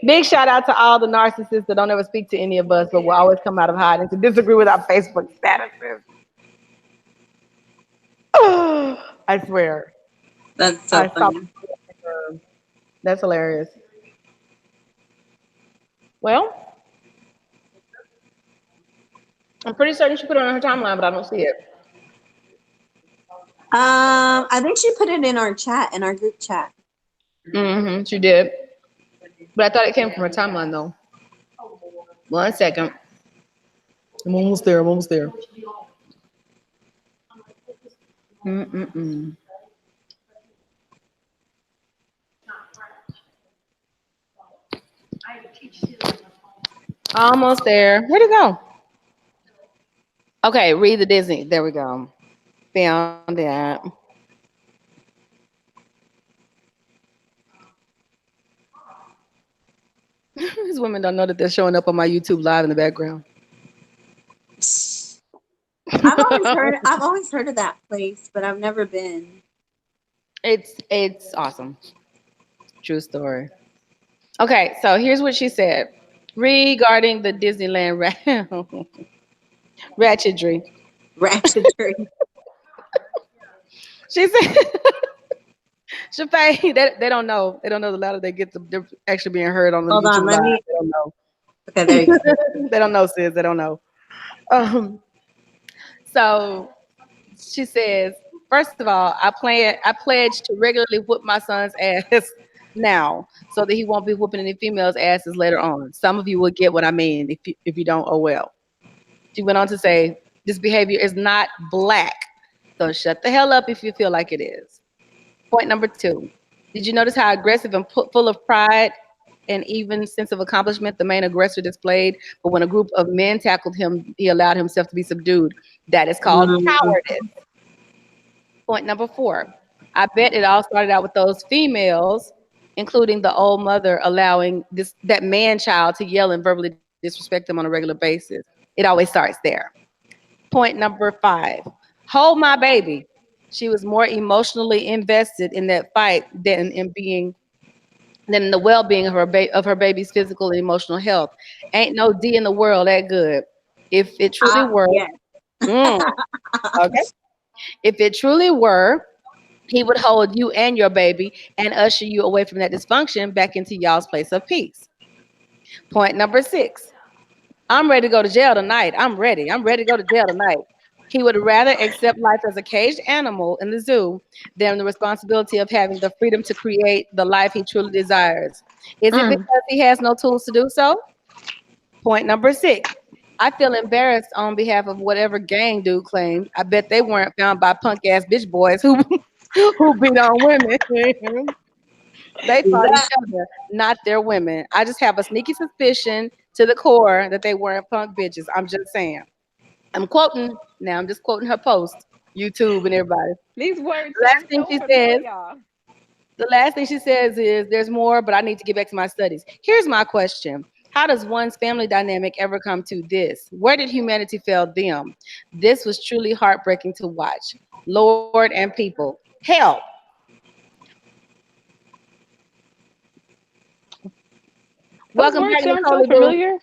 big shout out to all the narcissists that don't ever speak to any of us, but will always come out of hiding to disagree with our Facebook statuses. I swear. That's so I saw. funny. That's hilarious. Well, I'm pretty certain she put it on her timeline, but I don't see it. I think she put it in our chat, in our group chat. She did. But I thought it came from her timeline though. 1 second. I'm almost there. I'm almost there. Mm-mm-mm. Almost there. Where'd it go? Okay, read the Disney. There we go. Found it. These women don't know that they're showing up on my YouTube live in the background. I've always heard of that place, but I've never been. It's awesome. True story. Okay, so here's what she said regarding the Disneyland ratchetry. Ratchetry. She said, Shafay, they don't know. They don't know the louder they get, they're actually being heard on the Hold on, YouTube let live. me. They don't know. Okay, there you go. They don't know, sis. They don't know. Um, so she says, first of all, I pledge to regularly whoop my son's ass now so that he won't be whooping any females' asses later on. Some of you will get what I mean. If you don't, oh well. She went on to say, this behavior is not black. So shut the hell up if you feel like it is. Point number 2. Did you notice how aggressive and full of pride and even sense of accomplishment the main aggressor displayed? But when a group of men tackled him, he allowed himself to be subdued. That is called cowardice. Point number 4. I bet it all started out with those females, including the old mother, allowing that man child to yell and verbally disrespect them on a regular basis. It always starts there. Point number 5. Hold my baby. She was more emotionally invested in that fight than the well-being of her baby's physical and emotional health. Ain't no D in the world that good. If it truly were, Yes. okay. If it truly were, he would hold you and your baby and usher you away from that dysfunction back into y'all's place of peace. Point number 6. I'm ready to go to jail tonight. I'm ready. I'm ready to go to jail tonight. He would rather accept life as a caged animal in the zoo than the responsibility of having the freedom to create the life he truly desires. Is it because he has no tools to do so? Point number 6. I feel embarrassed on behalf of whatever gang dude claimed. I bet they weren't found by punk ass bitch boys who beat on women. They fought each other, not their women. I just have a sneaky suspicion to the core that they weren't punk bitches. I'm just saying. I'm quoting now. I'm just quoting her post, YouTube and everybody. These words The last sound thing so she familiar. says. The last thing she says is, "There's more, but I need to get back to my studies." Here's my question: how does one's family dynamic ever come to this? Where did humanity fail them? This was truly heartbreaking to watch. Lord and people, help! Those Welcome words back, sound so Nicole Boo. familiar.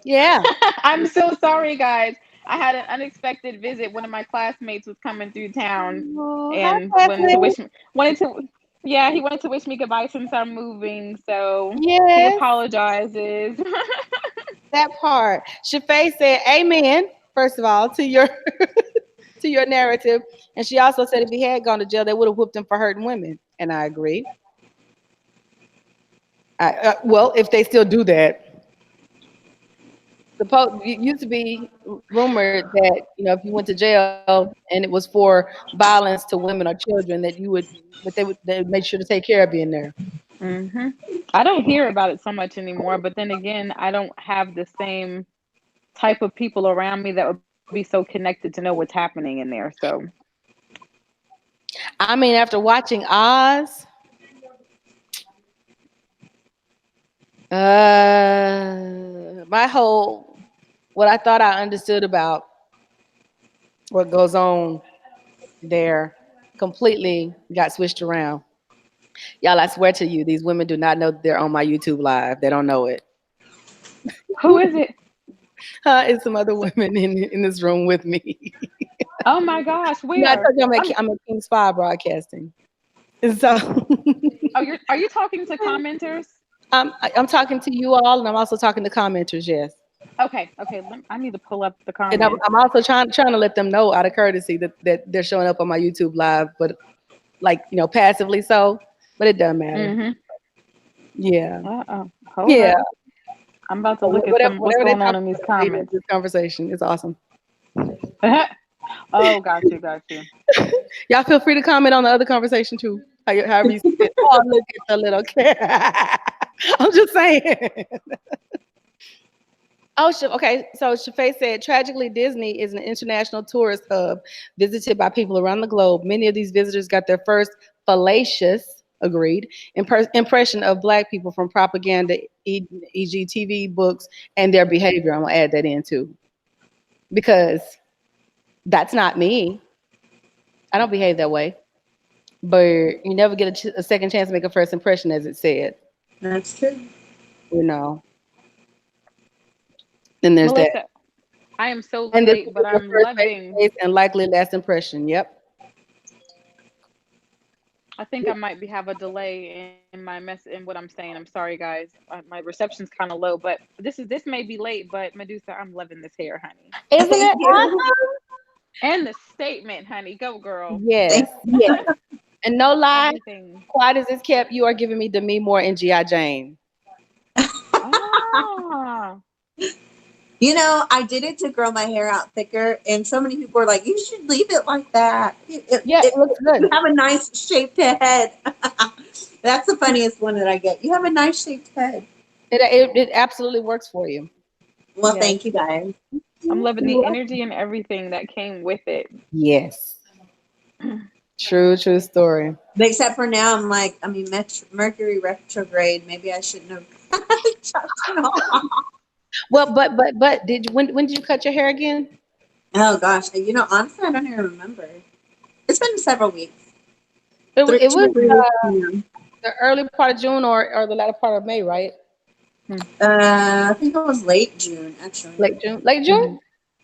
Yeah. I'm so sorry, guys. I had an unexpected visit. One of my classmates was coming through town Oh, hi, and wanted to Kathleen. wish me wanted to yeah, he wanted to wish me goodbye since I'm moving. So he Yes, apologizes. that part. Shafay said, "Amen." First of all, to your to your narrative, and she also said if he had gone to jail, they would have whooped him for hurting women, and I agree. Well, if they still do that, it used to be rumored that if you went to jail and it was for violence to women or children, they would make sure to take care of being there. hmm I don't hear about it so much anymore, but then again, I don't have the same type of people around me that would be so connected to know what's happening in there. So, I mean, after watching Oz, my whole what I thought I understood about what goes on there completely got switched around. Y'all, I swear to you, these women do not know they're on my YouTube live. They don't know it. who is it? It's some other women in this room with me. Oh my gosh, I where? told you I'm at King Spa Broadcasting. And so Are you talking to commenters? I'm talking to you all, and I'm also talking to commenters. Yes, Okay, I need to pull up the and I'm, comments. I'm also trying to let them know out of courtesy that they're showing up on my YouTube live, but like passively so. But it doesn't matter. Mm-hmm. Yeah, Uh-oh. Hold yeah. up. I'm about to So look at what's whatever they going talk on in these about in comments. this conversation is awesome. Oh, got you. Y'all feel free to comment on the other conversation too. However you see it. Oh, look at the little cat. I'm just saying. Oh, okay. So Shafay said, tragically, Disney is an international tourist hub visited by people around the globe. Many of these visitors got their first fallacious, agreed, impression of Black people from propaganda, e.g., TV, books, and their behavior. I'm gonna add that in too, because that's not me. I don't behave that way. But you never get a second chance to make a first impression, as it said. That's true. You know. Then there's that. Melissa, I am so And this late, is but the I'm first loving. face and likely last impression. Yep. I think I might have a delay in my in what I'm saying. I'm sorry, guys. My reception's kind of low, but this may be late. But Medusa, I'm loving this hair, honey, Isn't Thank it you. awesome? and the statement, honey. Go, girl. Yes, Thank yes. And no lie, Everything. quiet as it's kept, you are giving me Demi Moore and G.I. Jane. Ah, You know, I did it to grow my hair out thicker, and so many people were like, "You should leave it like that. Yeah, it looks good. You have a nice shaped head." That's the funniest one that I get. You have a nice shaped head. It absolutely works for you. Well, Yes. thank you guys. I'm loving the energy and everything that came with it. Yes. True story. But except for now, I'm like, I mean, Mercury retrograde. Maybe I shouldn't have chopped it off. Well, but when did you cut your hair again? Oh gosh, you know, honestly, I don't even remember. It's been several weeks. It was 3 weeks now. the early part of June or the latter part of May, right? I think it was late June, actually. Late June. Late June? Mhm.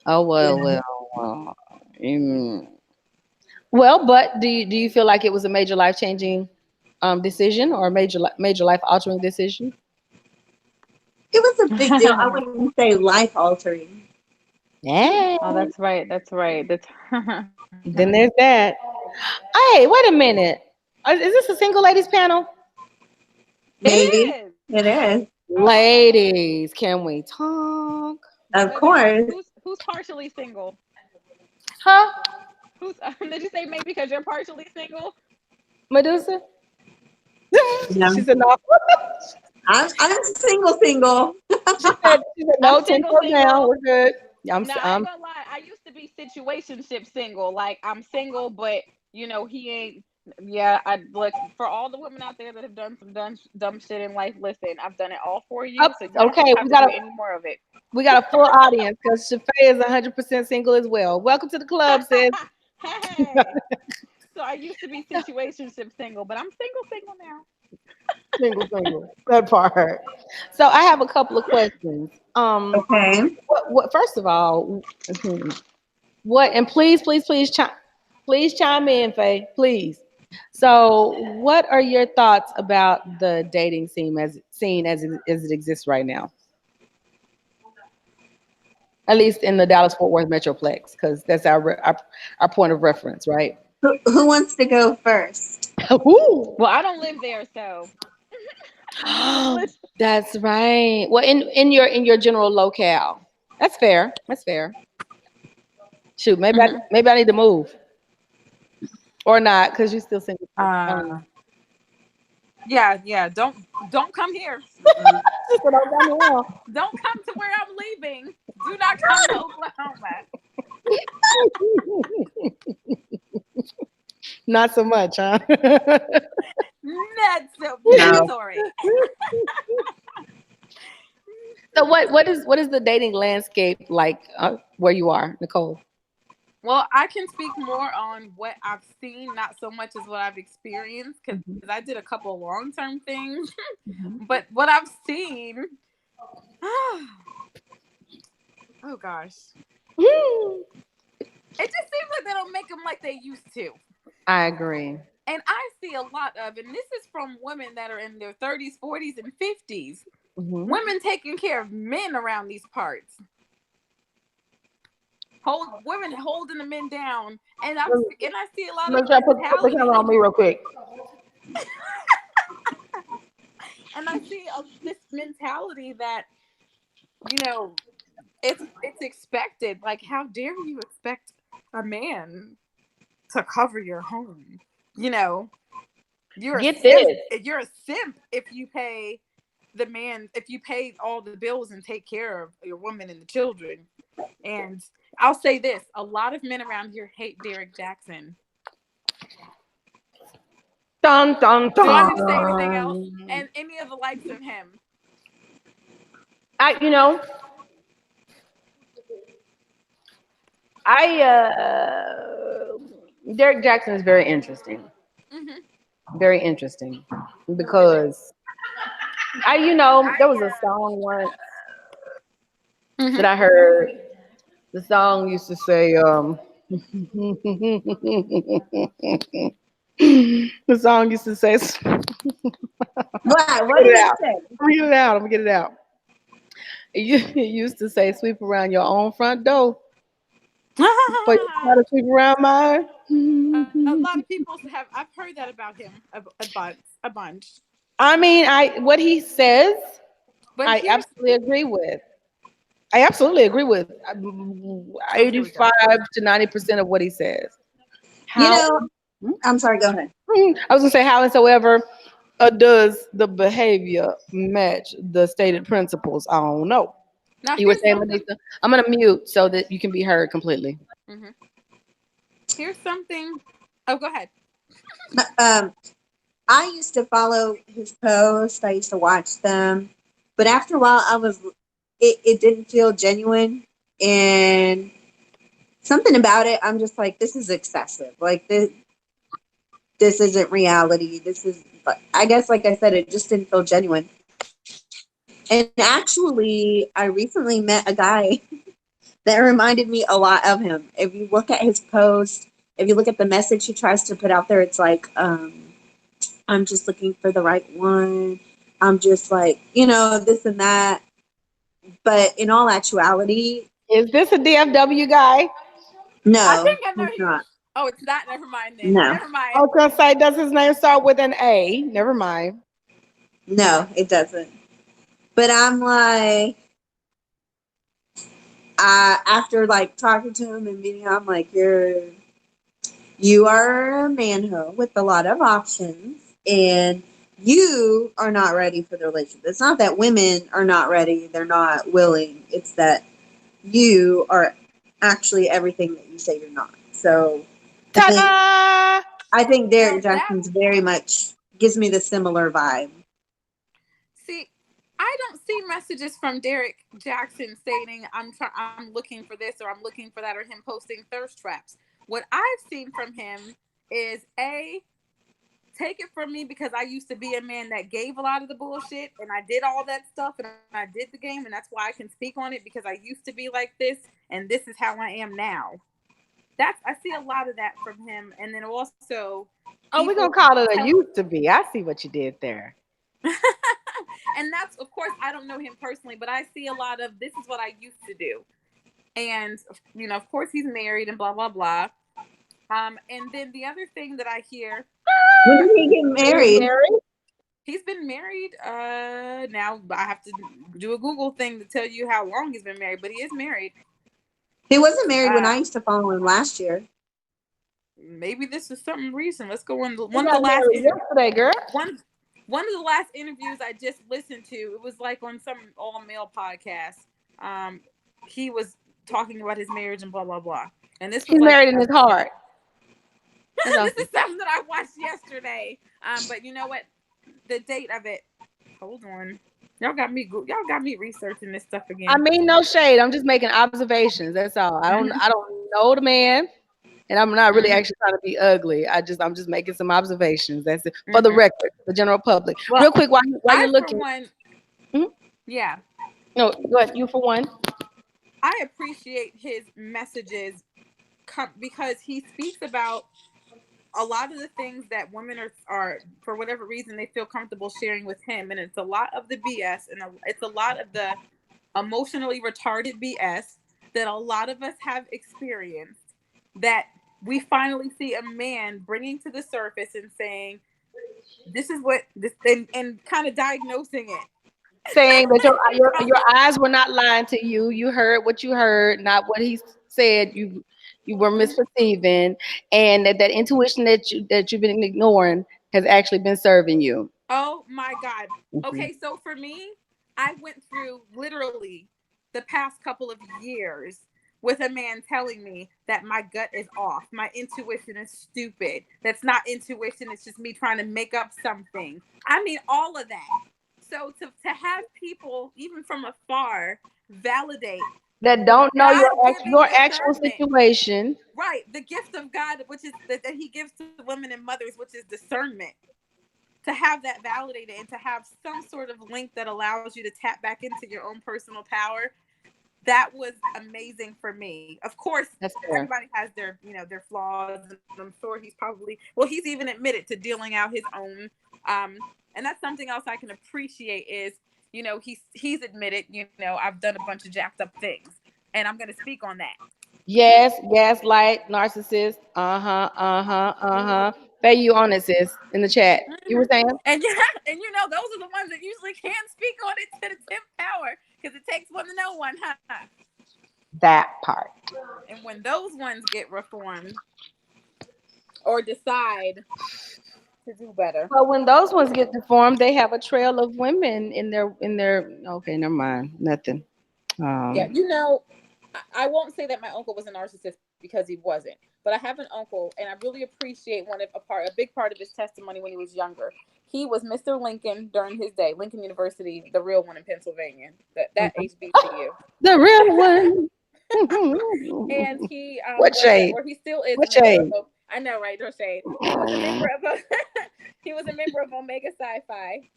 Oh well, Yeah. well. Mm. Well, but do you feel like it was a major life changing decision or a major life altering decision? It was a big deal. I wouldn't say life altering. Yeah. Oh, that's right. That's right. That's Then there's that. Hey, wait a minute. Is this a single ladies panel? Maybe it is. it is. Ladies, can we talk? Of course. Who's partially single? Huh? Who's did you say maybe because you're partially single? Medusa? No. She said no. I'm single. She said no, I'm 10 single, toes down. single. We're good. No, I ain't gonna lie. I used to be situationship single. Like I'm single, but you know he ain't. Yeah, I look for all the women out there that have done some dumb shit in life. Listen, I've done it all for you, so you don't Okay, have to do any more of it. we got a full audience because Shafay is 100% single as well. Welcome to the club, sis. Hey, so I used to be situationship single, but I'm single now. Single. That part. So I have a couple of questions. Okay. What first of all, what and please chime in, Faye, please. So, what are your thoughts about the dating scene as it exists right now? At least in the Dallas Fort Worth Metroplex, because that's our point of reference, right? Who wants to go first? Ooh. Well, I don't live there, so That's right. Well, in your general locale, that's fair. That's fair. Shoot, maybe I need to move or not because you're still single. Yeah. Don't come here. That's what I was Don't come to where I'm leaving. Do not come to Oklahoma. Not so much, huh? Not so predatory. So what is the dating landscape like where you are, Nicole? Well, I can speak more on what I've seen, not so much as what I've experienced, because I did a couple long-term things. But what I've seen, oh gosh, it just seems like they don't make them like they used to. I agree. And I see a lot of, and this is from women that are in their 30s, 40s, and 50s. Women taking care of men around these parts. Women holding the men down, and I see a lot of put the camera on me real quick. And I see this mentality that, you know, it's expected. Like, how dare you expect a man to cover your home? You know, you're a simp if you pay the man, if you pay all the bills and take care of your woman and the children. And I'll say this, a lot of men around here hate Derek Jackson. Dun, dun, dun. Do I need to say anything else? And any of the likes of him. Derek Jackson is very interesting. Very interesting because there was a song once that I heard. The song used to say, the song used to say, What did it say? Read it out. I'm gonna get it out. It used to say, sweep around your own front door. But you try to sweep around mine. A lot of people I've heard that about him a bunch. I mean, what he says, but I absolutely agree with. I absolutely agree with Oh, here we go. 85 to 90% of what he says. You How? know, I'm sorry, go ahead. I was gonna say how, and so ever does the behavior match the stated principles? I don't know. Now You were here's saying, something. Lisa, I'm gonna mute so that you can be heard completely. hmm Here's something. Oh, go ahead. Um, I used to follow his posts. I used to watch them, but after a while, it didn't feel genuine, and something about it, I'm just like, this is excessive. Like this isn't reality. This is, I guess, like I said, it just didn't feel genuine. And actually, I recently met a guy that reminded me a lot of him. If you look at his post, if you look at the message he tries to put out there, it's like, I'm just looking for the right one. I'm just like, this and that. But in all actuality, Is this a DFW guy? I no, think I know it's you. not. Oh, it's not. Never mind then. No, Never mind. I was gonna say, does his name start with an A? Never mind. no, it doesn't. But I'm like, after like talking to him and meeting him, I'm like, you are a manho with a lot of options, and you are not ready for the relationship. It's not that women are not ready, they're not willing. It's that you are actually everything that you say you're not. So I think Ta-da! I think Now Derek that Jackson's very much gives me the similar vibe. see, I don't see messages from Derek Jackson stating I'm looking for this or I'm looking for that or him posting thirst traps. What I've seen from him is a take it from me because I used to be a man that gave a lot of the bullshit and I did all that stuff and I did the game and that's why I can speak on it because I used to be like this and this is how I am now. That's I see a lot of that from him and then also Oh, we're people gonna call it a tell used to be. I see what you did there. and that's of course I don't know him personally, but I see a lot of this is what I used to do. And of course he's married and blah blah blah. And then the other thing that I hear, When did he get married? he's been married. Now I have to do a Google thing to tell you how long he's been married, but he is married. He wasn't married when Uh, I used to follow him last year. maybe this is something recent. Let's go on. We One of the got last married yesterday, girl. one one of the last interviews I just listened to. It was like on some all male podcast. Um, he was talking about his marriage and blah blah blah. And this was He's like married in his heart. That's this awesome. is something that I watched yesterday. But you know what? The date of it. Hold on. Y'all got me researching this stuff I again. mean, no shade. I'm just making observations. That's all. I don't know the man, and I'm not really hmm actually trying to be ugly. I'm just making some observations. That's it for the hmm record, the general public. Well, Real quick, while I you're for looking, one, mhm. yeah, No, go ahead. You for one. I appreciate his messages because he speaks about a lot of the things that women are for whatever reason they feel comfortable sharing with him, and it's a lot of the BS and it's a lot of the emotionally retarded BS that a lot of us have experienced. That we finally see a man bringing to the surface and saying, "This is what this," and kind of diagnosing it. Saying that your Calling- eyes were not lying to you. You heard what you heard, not what he said. You were misperceiving, and that intuition that you've been ignoring has actually been serving you. Oh my God. Mhm. Okay, so for me, I went through literally the past couple of years with a man telling me that my gut is off. My intuition is stupid. That's not intuition, it's just me trying to make up something. I mean, all of that. So to have people, even from afar, validate That don't know God giving your actual discernment, situation. right? The gift of God, which is that He gives to women and mothers, which is discernment, to have that validated and to have some sort of link that allows you to tap back into your own personal power, that was amazing for me. Of course, That's fair. everybody has their their flaws, and I'm sure he's probably, well, he's even admitted to dealing out his own, um and that's something else I can appreciate is he's admitted, I've done a bunch of jacked up things, and I'm going to speak on that. Yes, gaslight, narcissist. Faye, you on it, sis, in the chat. You Mhm. were saying? And yeah, and those are the ones that usually can't speak on it to the 10th power Because it takes one to know one, huh? That part. And when those ones get reformed or decide to do better. But when those ones get deformed, they have a trail of women in their. Okay, never mind. Nothing. Yeah, Um, you know, I won't say that my uncle was a narcissist because he wasn't, but I have an uncle, and I really appreciate a big part of his testimony when he was younger. He was Mr. Lincoln during his day, Lincoln University, the real one in Pennsylvania, that HBCU. the real one. And he What shade? or he still is a What member of shade? I know, right? No shade. He was a member of he was a member of Omega Sci-Fi,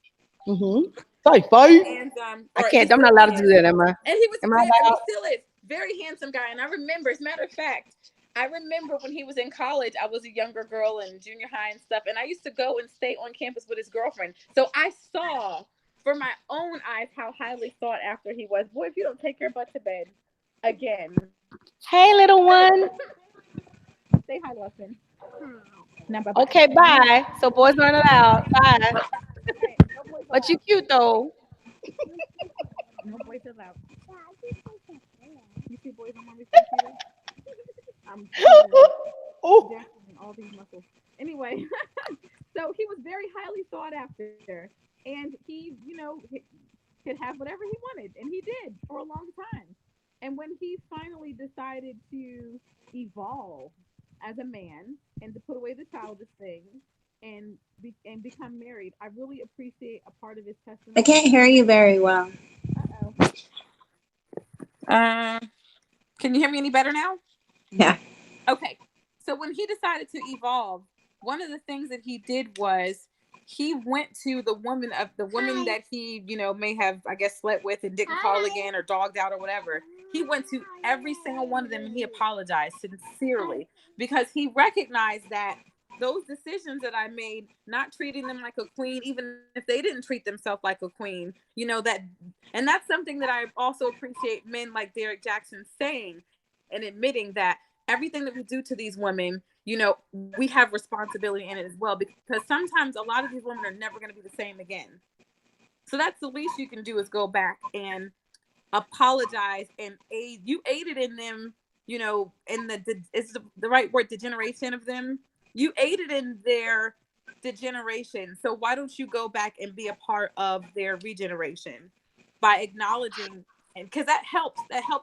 Mm-hmm. Sorry, fight. and I or he can't. I'm not still allowed to do is. that, am I? And he was Am I very, he allowed? still is very handsome guy. And I remember, as a matter of fact, I remember when he was in college, I was a younger girl in junior high and stuff, and I used to go and stay on campus with his girlfriend. So I saw for my own eyes how highly sought after he was. Boy, if you don't take your butt to bed again, Hey, little one. say hi, Lesson. Now, bye bye. Okay, bye. So boys aren't allowed. Bye. No boys But you allowed. cute though. No boys allowed. You see boys on my computer? I'm Oh. definitely all these muscles. Anyway, so he was very highly sought after, and he could have whatever he wanted, and he did for a long time. And when he finally decided to evolve as a man and to put away the childish things and become married, I really appreciate a part of his I testimony. can't hear you very well. Uh-oh. Uh, can you hear me any better now? Yeah. Okay. So when he decided to evolve, one of the things that he did was he went to the woman that he, may have, I guess, slept with and didn't call again or dogged out or whatever. He went to every single one of them and he apologized sincerely because he recognized that those decisions that I made, not treating them like a queen, even if they didn't treat themselves like a queen, and that's something that I also appreciate men like Derek Jackson saying and admitting that everything that we do to these women, we have responsibility in it as well, because sometimes a lot of these women are never going to be the same again. So that's the least you can do is go back and apologize and aided in them, in is the right word, degeneration of them. You aided in their degeneration. So why don't you go back and be a part of their regeneration by acknowledging, and because that helps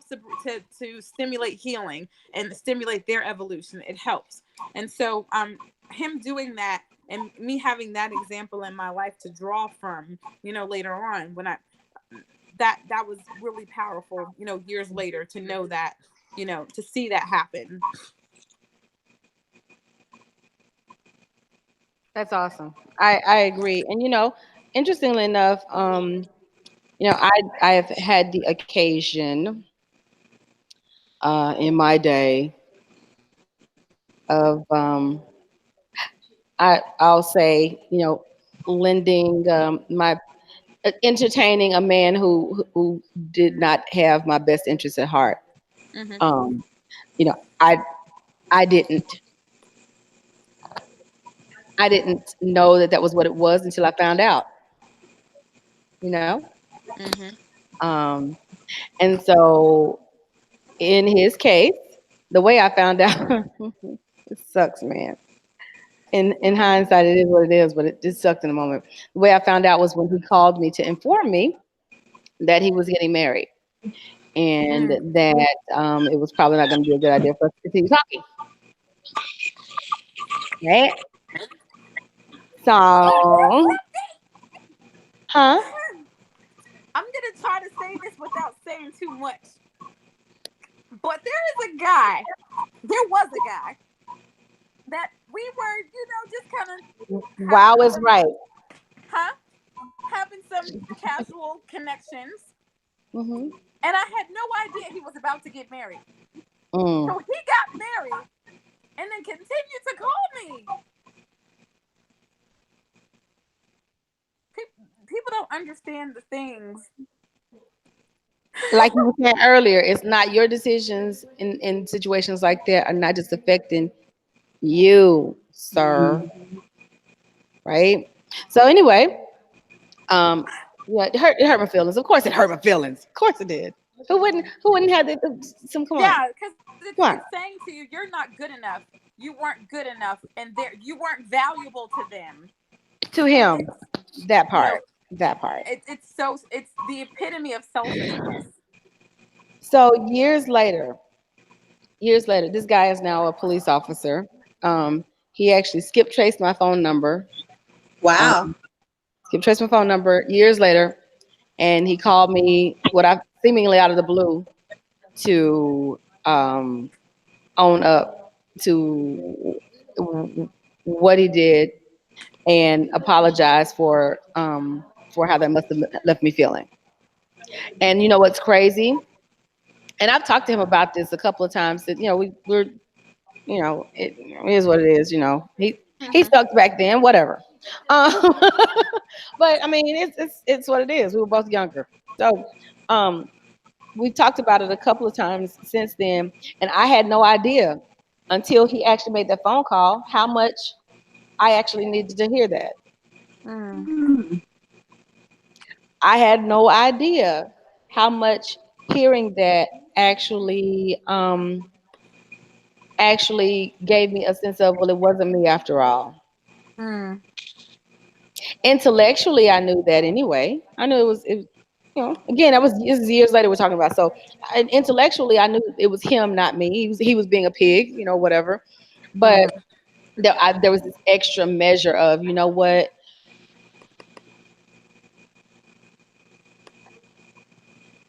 to stimulate healing and stimulate their evolution. It helps. And so him doing that and me having that example in my life to draw from, later on when I that was really powerful, years later, to know that, to see that happen. That's awesome. I agree. And interestingly enough, I have had the occasion in my day of I'll say, lending my entertaining a man who did not have my best interest at heart. Mm-hmm. Um, you know, I I didn't I didn't know that that was what it was until I found out. You know, Mm-hmm. um, and so in his case, the way I found out, it sucks, man. In hindsight, it is what it is, but it just sucked in the moment. The way I found out was when he called me to inform me that he was getting married and Mm. that it was probably not going to be a good idea for us to continue talking. Right? So, huh? I'm gonna try to say this without saying too much, but there was a guy that we were, just kind of Wow is right. huh, having some casual connections, Hmm. and I had no idea he was about to get married. Mm. So he got married and then continued to call me. People don't understand the things. Like you were saying earlier, it's not your decisions in situations like that are not just affecting you, sir. Right? So anyway, um, Yeah, it hurt my feelings. Of course, it hurt my feelings. Of course, it did. Who wouldn't have some? Come on, Yeah, because come on. it's saying to you, you're not good enough. You weren't good enough, and you weren't valuable to them. To And him, it's, that you know, part, that part. it's the epitome of selfishness. So years later, this guy is now a police officer. He actually skip traced my phone number. Wow. Um, skip traced my phone number years later, and he called me what I seemingly out of the blue to own up to what he did and apologize for how that must have left me feeling. And you know what's crazy? And I've talked to him about this a couple of times. That we're it is what it is. He Hmm. sucked back then. Whatever. Um, but I mean, it's what it is. We were both younger, so um, we've talked about it a couple of times since then, and I had no idea until he actually made that phone call how much I actually needed to hear that. Mm. Hmm. I had no idea how much hearing that actually gave me a sense of, well, it wasn't me after all. Mm. Intellectually, I knew that anyway. I knew again, this is years later we're talking about. So intellectually, I knew it was him, not me. He was being a pig, whatever. But Mm. there was this extra measure of, you know what?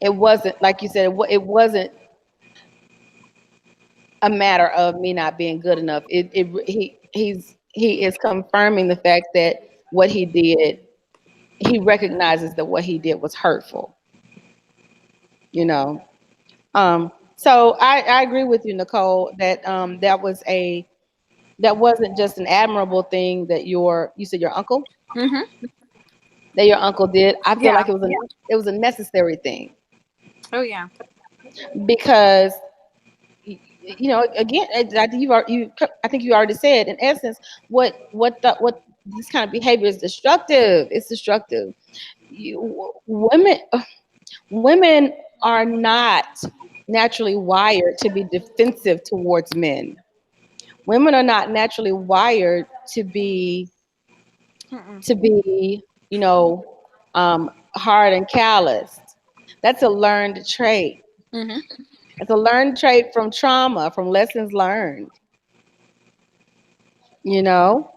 It wasn't like you said. It wasn't a matter of me not being good enough. He is confirming the fact that what he did, he recognizes that what he did was hurtful. You know. So I agree with you, Nicole, that that wasn't just an admirable thing that you said your uncle Hmm. that your uncle did. I feel Yeah. like it was a necessary thing Oh yeah. because again, I think I think you already said in essence what this kind of behavior is destructive. It's destructive. Women are not naturally wired to be defensive towards men. Women are not naturally wired Mm-mm. to be hard and calloused. That's a learned trait. Hmm. It's a learned trait from trauma, from lessons learned. You know,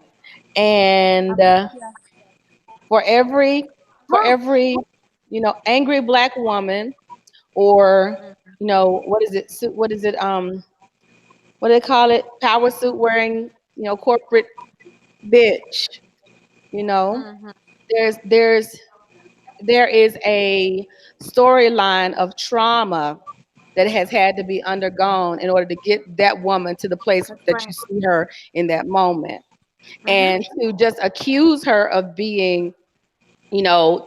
and Yeah. for every angry black woman, or what is it what do they call it, power suit wearing corporate bitch. you know Hmm. there's there's there is a storyline of trauma that has had to be undergone in order to get that woman to the place That's that you right. see her in that moment. Hmm. And to just accuse her of being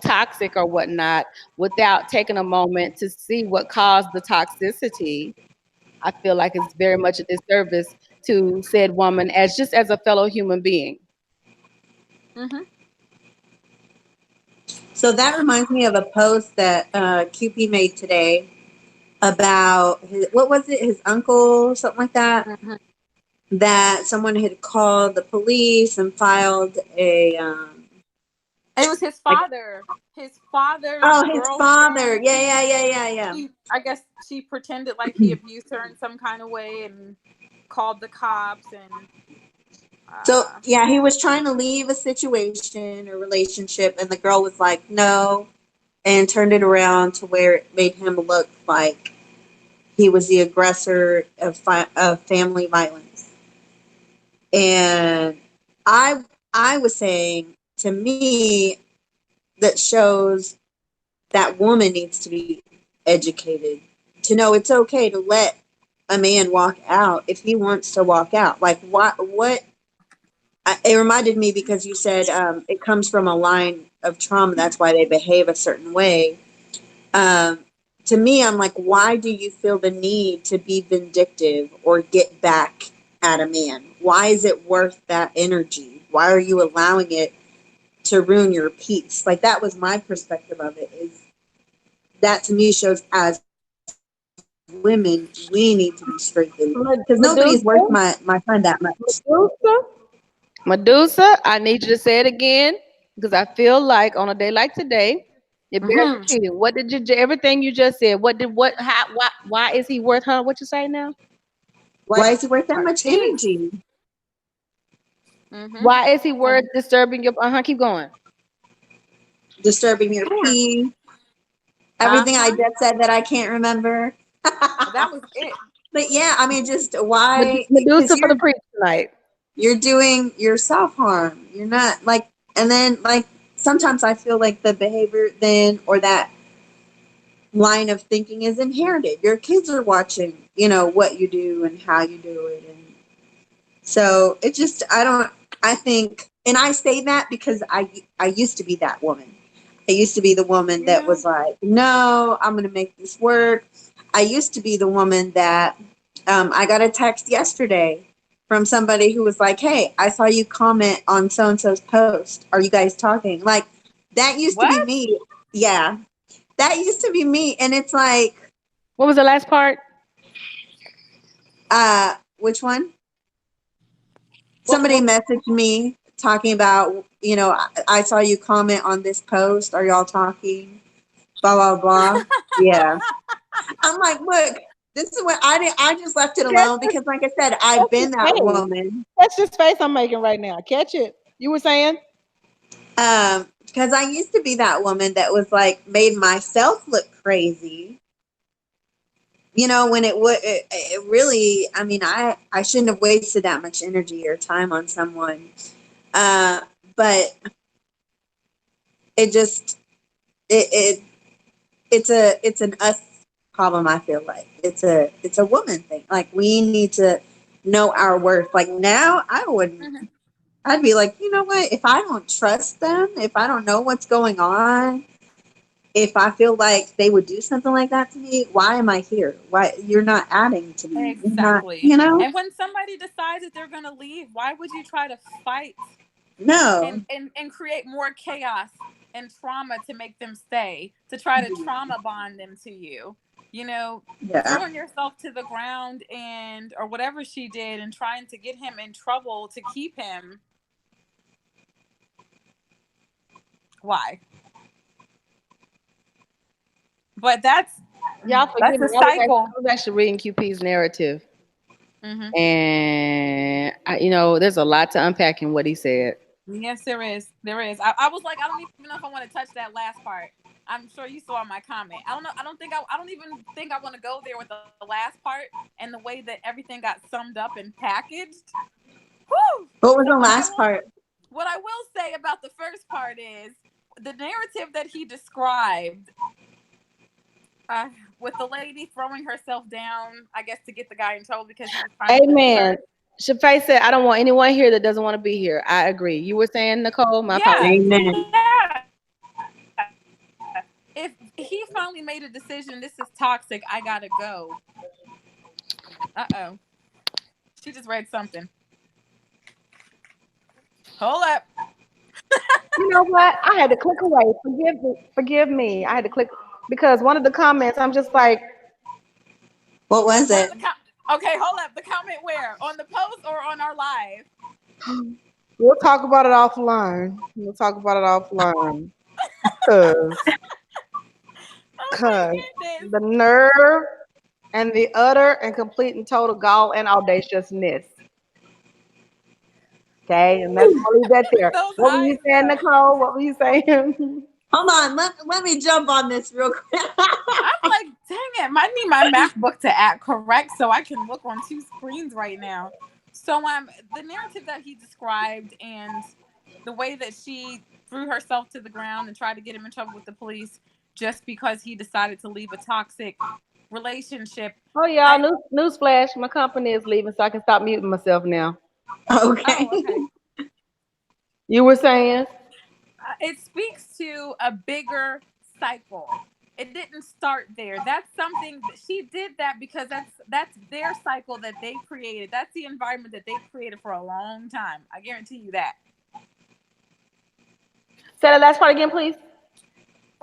toxic or whatnot without taking a moment to see what caused the toxicity, I feel like it's very much a disservice to said woman as a fellow human being. Hmm. So that reminds me of a post that QP made today about what was it, his uncle, something like that. Hmm. That someone had called the police and filed a And it was his like, father. His father's oh, his father. girlfriend. Yeah. I guess she pretended like he abused her in some kind of way and called the cops and So uh yeah, he was trying to leave a situation or relationship, and the girl was like, no, and turned it around to where it made him look like he was the aggressor of family violence. And I I was saying, to me, that shows that woman needs to be educated to know it's okay to let a man walk out if he wants to walk out. Like what it reminded me because you said it comes from a line of trauma. That's why they behave a certain way. Um, to me, I'm like, why do you feel the need to be vindictive or get back at a man? Why is it worth that energy? Why are you allowing it to ruin your peace. Like that was my perspective of it. Is that to me shows as women we need to be strengthened because nobody's worth Medusa, my friend that much. Medusa, Medusa. I need you to say it again because I feel like on a day like today, it bears Mhm. repeating. What did you? Everything you just said. What did? What? How? Why is he worth? Huh? What you say now? Why is it worth that Our much peace. energy? Mhm. Why is he worth disturbing your? Keep going. Disturbing your Sure. peace. Everything I Uh-huh. just said that I can't remember. That was it. But yeah, I mean, just why? Because Medusa for the preach tonight. you're doing your self harm. You're not like, and then like sometimes I feel like the behavior then or that line of thinking is inherited. Your kids are watching, what you do and how you do it, and so it just I don't. I think, and I say that because I used to be that woman. I used to be the woman that Yeah. was like, no, I'm going to make this work. I used to be the woman that I got a text yesterday from somebody who was like, hey, I saw you comment on so and so's post. Are you guys talking? Like, that used to be What? me. Yeah, that used to be me. And it's like, What was the last part? which one? What? Somebody What? messaged me talking about, I saw you comment on this post. Are y'all talking? Blah, blah, blah. Yeah. I'm like, look, this is what I did. I just left it Catch alone this, because, like I said, I've catch this been that face. woman. Catch this face I'm making right now. Catch it. You were saying? Because I used to be that woman that was like made myself look crazy. When it really. I mean, I shouldn't have wasted that much energy or time on someone. But it just it it's an us problem. I feel like it's a woman thing. Like we need to know our worth. Like now, I wouldn't. Mhm. I'd be like, you know what? If I don't trust them, if I don't know what's going on, if I feel like they would do something like that to me, why am I here? Why you're not adding to me? You're not, Exactly. And when somebody decides that they're going to leave, why would you try to fight no, and create more chaos and trauma to make them stay, to try to trauma bond them to you? You know, yeah. throwing yourself to the ground and or whatever she did and trying to get him in trouble to keep him. Why? But Y'all forgive that's me. a cycle. I was actually reading QP's narrative, Hmm. and there's a lot to unpack in what he said. Yes, there is. There is. I was like, I don't even know if I want to touch that last part. I'm sure you saw my comment. I don't know. I don't even think I want to go there with the last part and the way that everything got summed up and packaged. Whew. What was But the last part? what I will say about the first part is the narrative that he described with the lady throwing herself down, I guess to get the guy in trouble because he was trying to visit Amen. her. Shafe said, "I don't want anyone here that doesn't want to be here." I agree. You were saying, Nicole. My Yeah, apologies. Amen. if he finally made a decision, this is toxic, I gotta go. Uh-oh. She just read something. Hold up. You know what? I had to click away. Forgive me. Forgive me. I had to click because one of the comments, I'm just like, What was One of it? the okay, hold up. The comment where? On the post or on our live? we'll talk about it offline. We'll talk about it offline. Cause, Oh my cause goodness. the nerve and the utter and complete and total gall and audaciousness. Okay, and that's gonna leave that there. Those What were you eyes saying, though. Nicole? What were you saying? Hold on. Let me jump on this real quick. I'm like, dang it. I need my MacBook to act correct so I can look on two screens right now. So the narrative that he described and the way that she threw herself to the ground and tried to get him in trouble with the police just because he decided to leave a toxic relationship. Oh, y'all, I news flash. My company is leaving, so I can stop muting myself now. Okay. Oh, okay. You were saying? It speaks to a bigger cycle. It didn't start there. That's something that she did that because that's their cycle that they created. That's the environment that they've created for a long time. I guarantee you that. Say the last part again, please.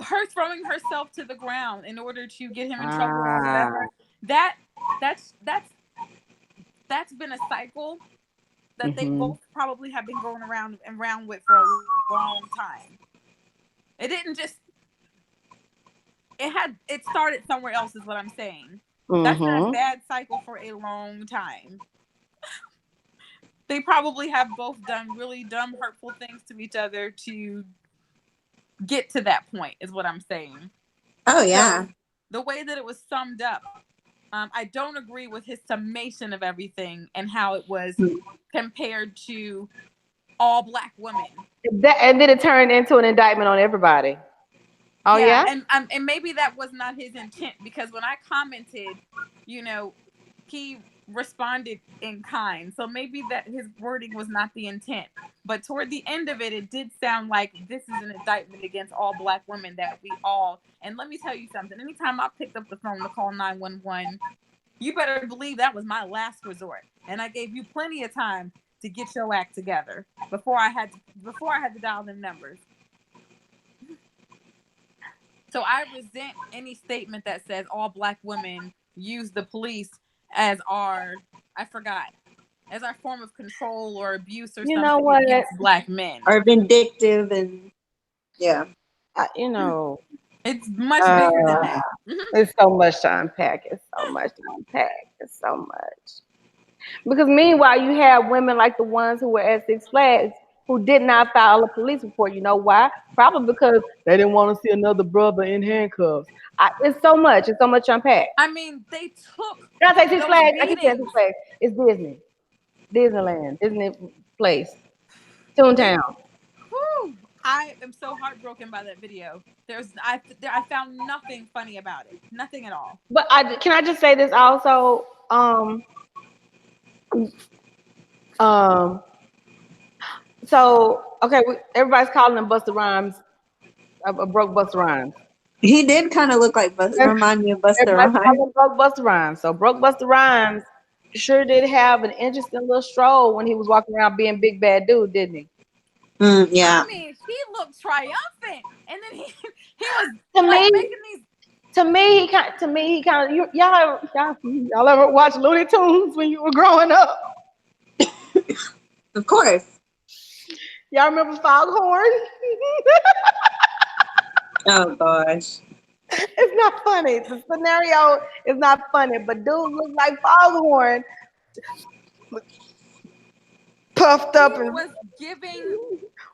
Her throwing herself to the ground in order to get him in trouble or Ah. whatever. That's been a cycle that they Mhm. both probably have been going around and around with for a long time. It didn't just it started somewhere else is what I'm saying. That's been a Mhm. bad cycle for a long time. They probably have both done really dumb, hurtful things to each other to get to that point, is what I'm saying. Oh yeah. So the way that it was summed up, I don't agree with his summation of everything and how it was compared to all black women. And then it turned into an indictment on everybody. Oh Yeah, yeah. and maybe that was not his intent, because when I commented, you know, he responded in kind. So maybe that his wording was not the intent. But toward the end of it, it did sound like this is an indictment against all black women, that we all, and let me tell you something, anytime I picked up the phone to call 911, you better believe that was my last resort. And I gave you plenty of time to get your act together before I had to dial them numbers. So I resent any statement that says all black women use the police as our form of control or abuse or You know something what? against black men. Or vindictive and yeah. You know, It's much bigger than that. it's so much to unpack. It's so much to unpack. It's so much. Because meanwhile, you have women like the ones who were at Six Flags who did not file a police report. You know why? Probably because they didn't want to see another brother in handcuffs. It's so much. It's so much to unpack. I mean, they took Did I say Six those Flags? I keep saying Six beatings. Flags. It's Disney. Disneyland. Disney place. Toontown. Whew, I am so heartbroken by that video. I found nothing funny about it. Nothing at all. But can I just say this also? Um, so okay, everybody's calling him Busta Rhymes, a broke Busta Rhymes. He did kind of look like remind me of Buster Everybody's Rhymes. calling him broke Busta Rhymes. So broke Busta Rhymes sure did have an interesting little stroll when he was walking around being big bad dude, didn't he? Yeah. I mean, he looked triumphant, and then he was To like me, making these. he kind of y'all ever watch Looney Tunes when you were growing up? Of course. Y'all remember Foghorn? Oh gosh. It's not funny. The scenario is not funny, but dude looked like Foghorn, puffed up He and was giving.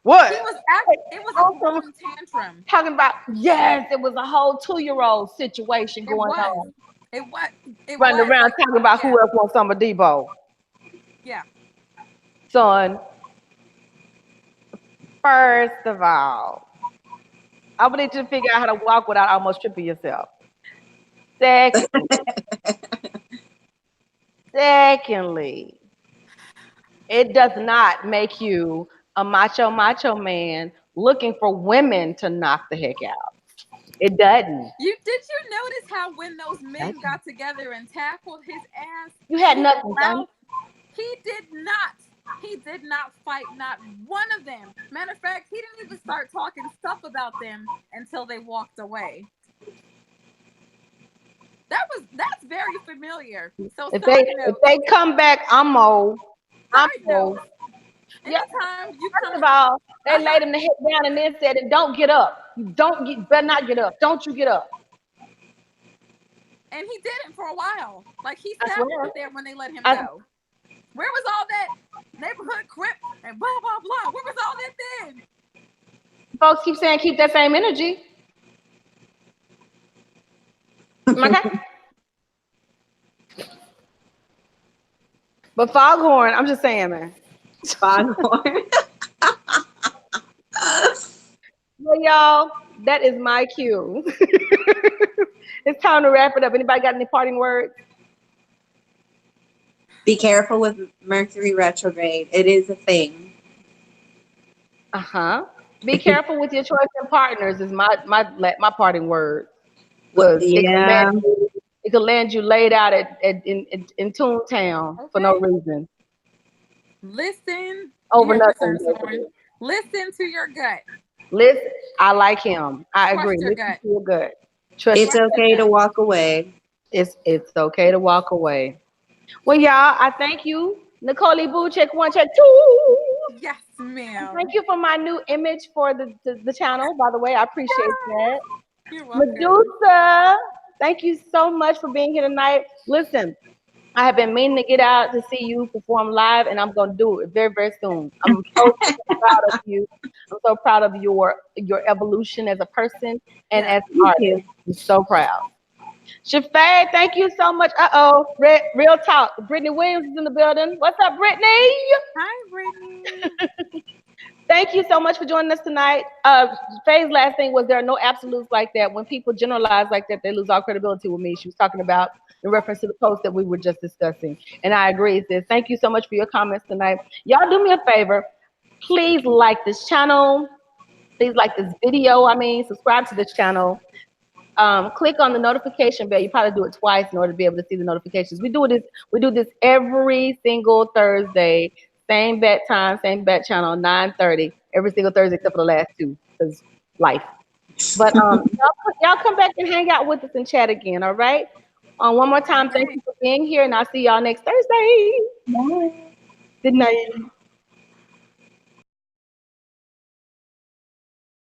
what? He was acting. It was a throwing tantrum. Talking about yes, it was a whole 2-year-old situation It going was. on. It was. It Running was around like, talking about yeah, who else wants some of Debo. yeah. Son, first of all, I would need you to figure out how to walk without almost tripping yourself. Secondly, it does not make you a macho man looking for women to knock the heck out. It doesn't. Did you notice how when those men got together and tackled his ass, You had he nothing, son. allowed, he did not fight not one of them. Matter of fact, he didn't even start talking stuff about them until they walked away. That's very familiar. So If side they come back, I'm note, yeah. anytime you come, First of all, they laid him the head down and then said, "And don't get up. Better not get up. Don't you get up." and he didn't for a while. Like he I sat swear. there when they let him go. Where was all that neighborhood crip and blah blah blah? Where was all that then? Folks keep saying keep that same energy. Okay. But Foghorn, I'm just saying, man. Foghorn. Well, y'all, that is my cue. It's time to wrap it up. Anybody got any parting words? Be careful with Mercury retrograde. It is a thing. Be careful with your choice of partners. Is my parting word. Well, It yeah. could land you laid out in Toontown for no reason. Listen, Over you nothing. Listen to your gut. Listen, I like him. I agree. Trust your Listen gut. to your gut. Trust It's your Trust your okay to gut. walk away. it's okay to walk away. Well, y'all, I thank you. Nicole Boo, check one, check two. Yes, Thank ma'am. you for my new image for the channel, by the way. I appreciate that. You're welcome. Medusa, thank you so much for being here tonight. Listen, I have been meaning to get out to see you perform live, and I'm going to do it very, very soon. I'm so proud of you. I'm so proud of your evolution as a person and Yes. as an Thank artist. you. I'm so proud. Shafay, thank you so much. Real talk. Brittany Williams is in the building. What's up, Brittany? Hi, Brittany. Thank you so much for joining us tonight. Faye's last thing was there are no absolutes like that. When people generalize like that, they lose all credibility with me. She was talking about in reference to the post that we were just discussing. And I agree, sis. Thank you so much for your comments tonight. Y'all do me a favor. Please like this channel. Please like this video. Subscribe to this channel. Click on the notification bell. You probably do it twice in order to be able to see the notifications. We do this every single Thursday, same bat time, same bat channel, 9:30, every single Thursday except for the last two, because life. But y'all come back and hang out with us and chat again, all right? One more time, thank Okay. you for being here, and I'll see y'all next Thursday. Bye. Good night.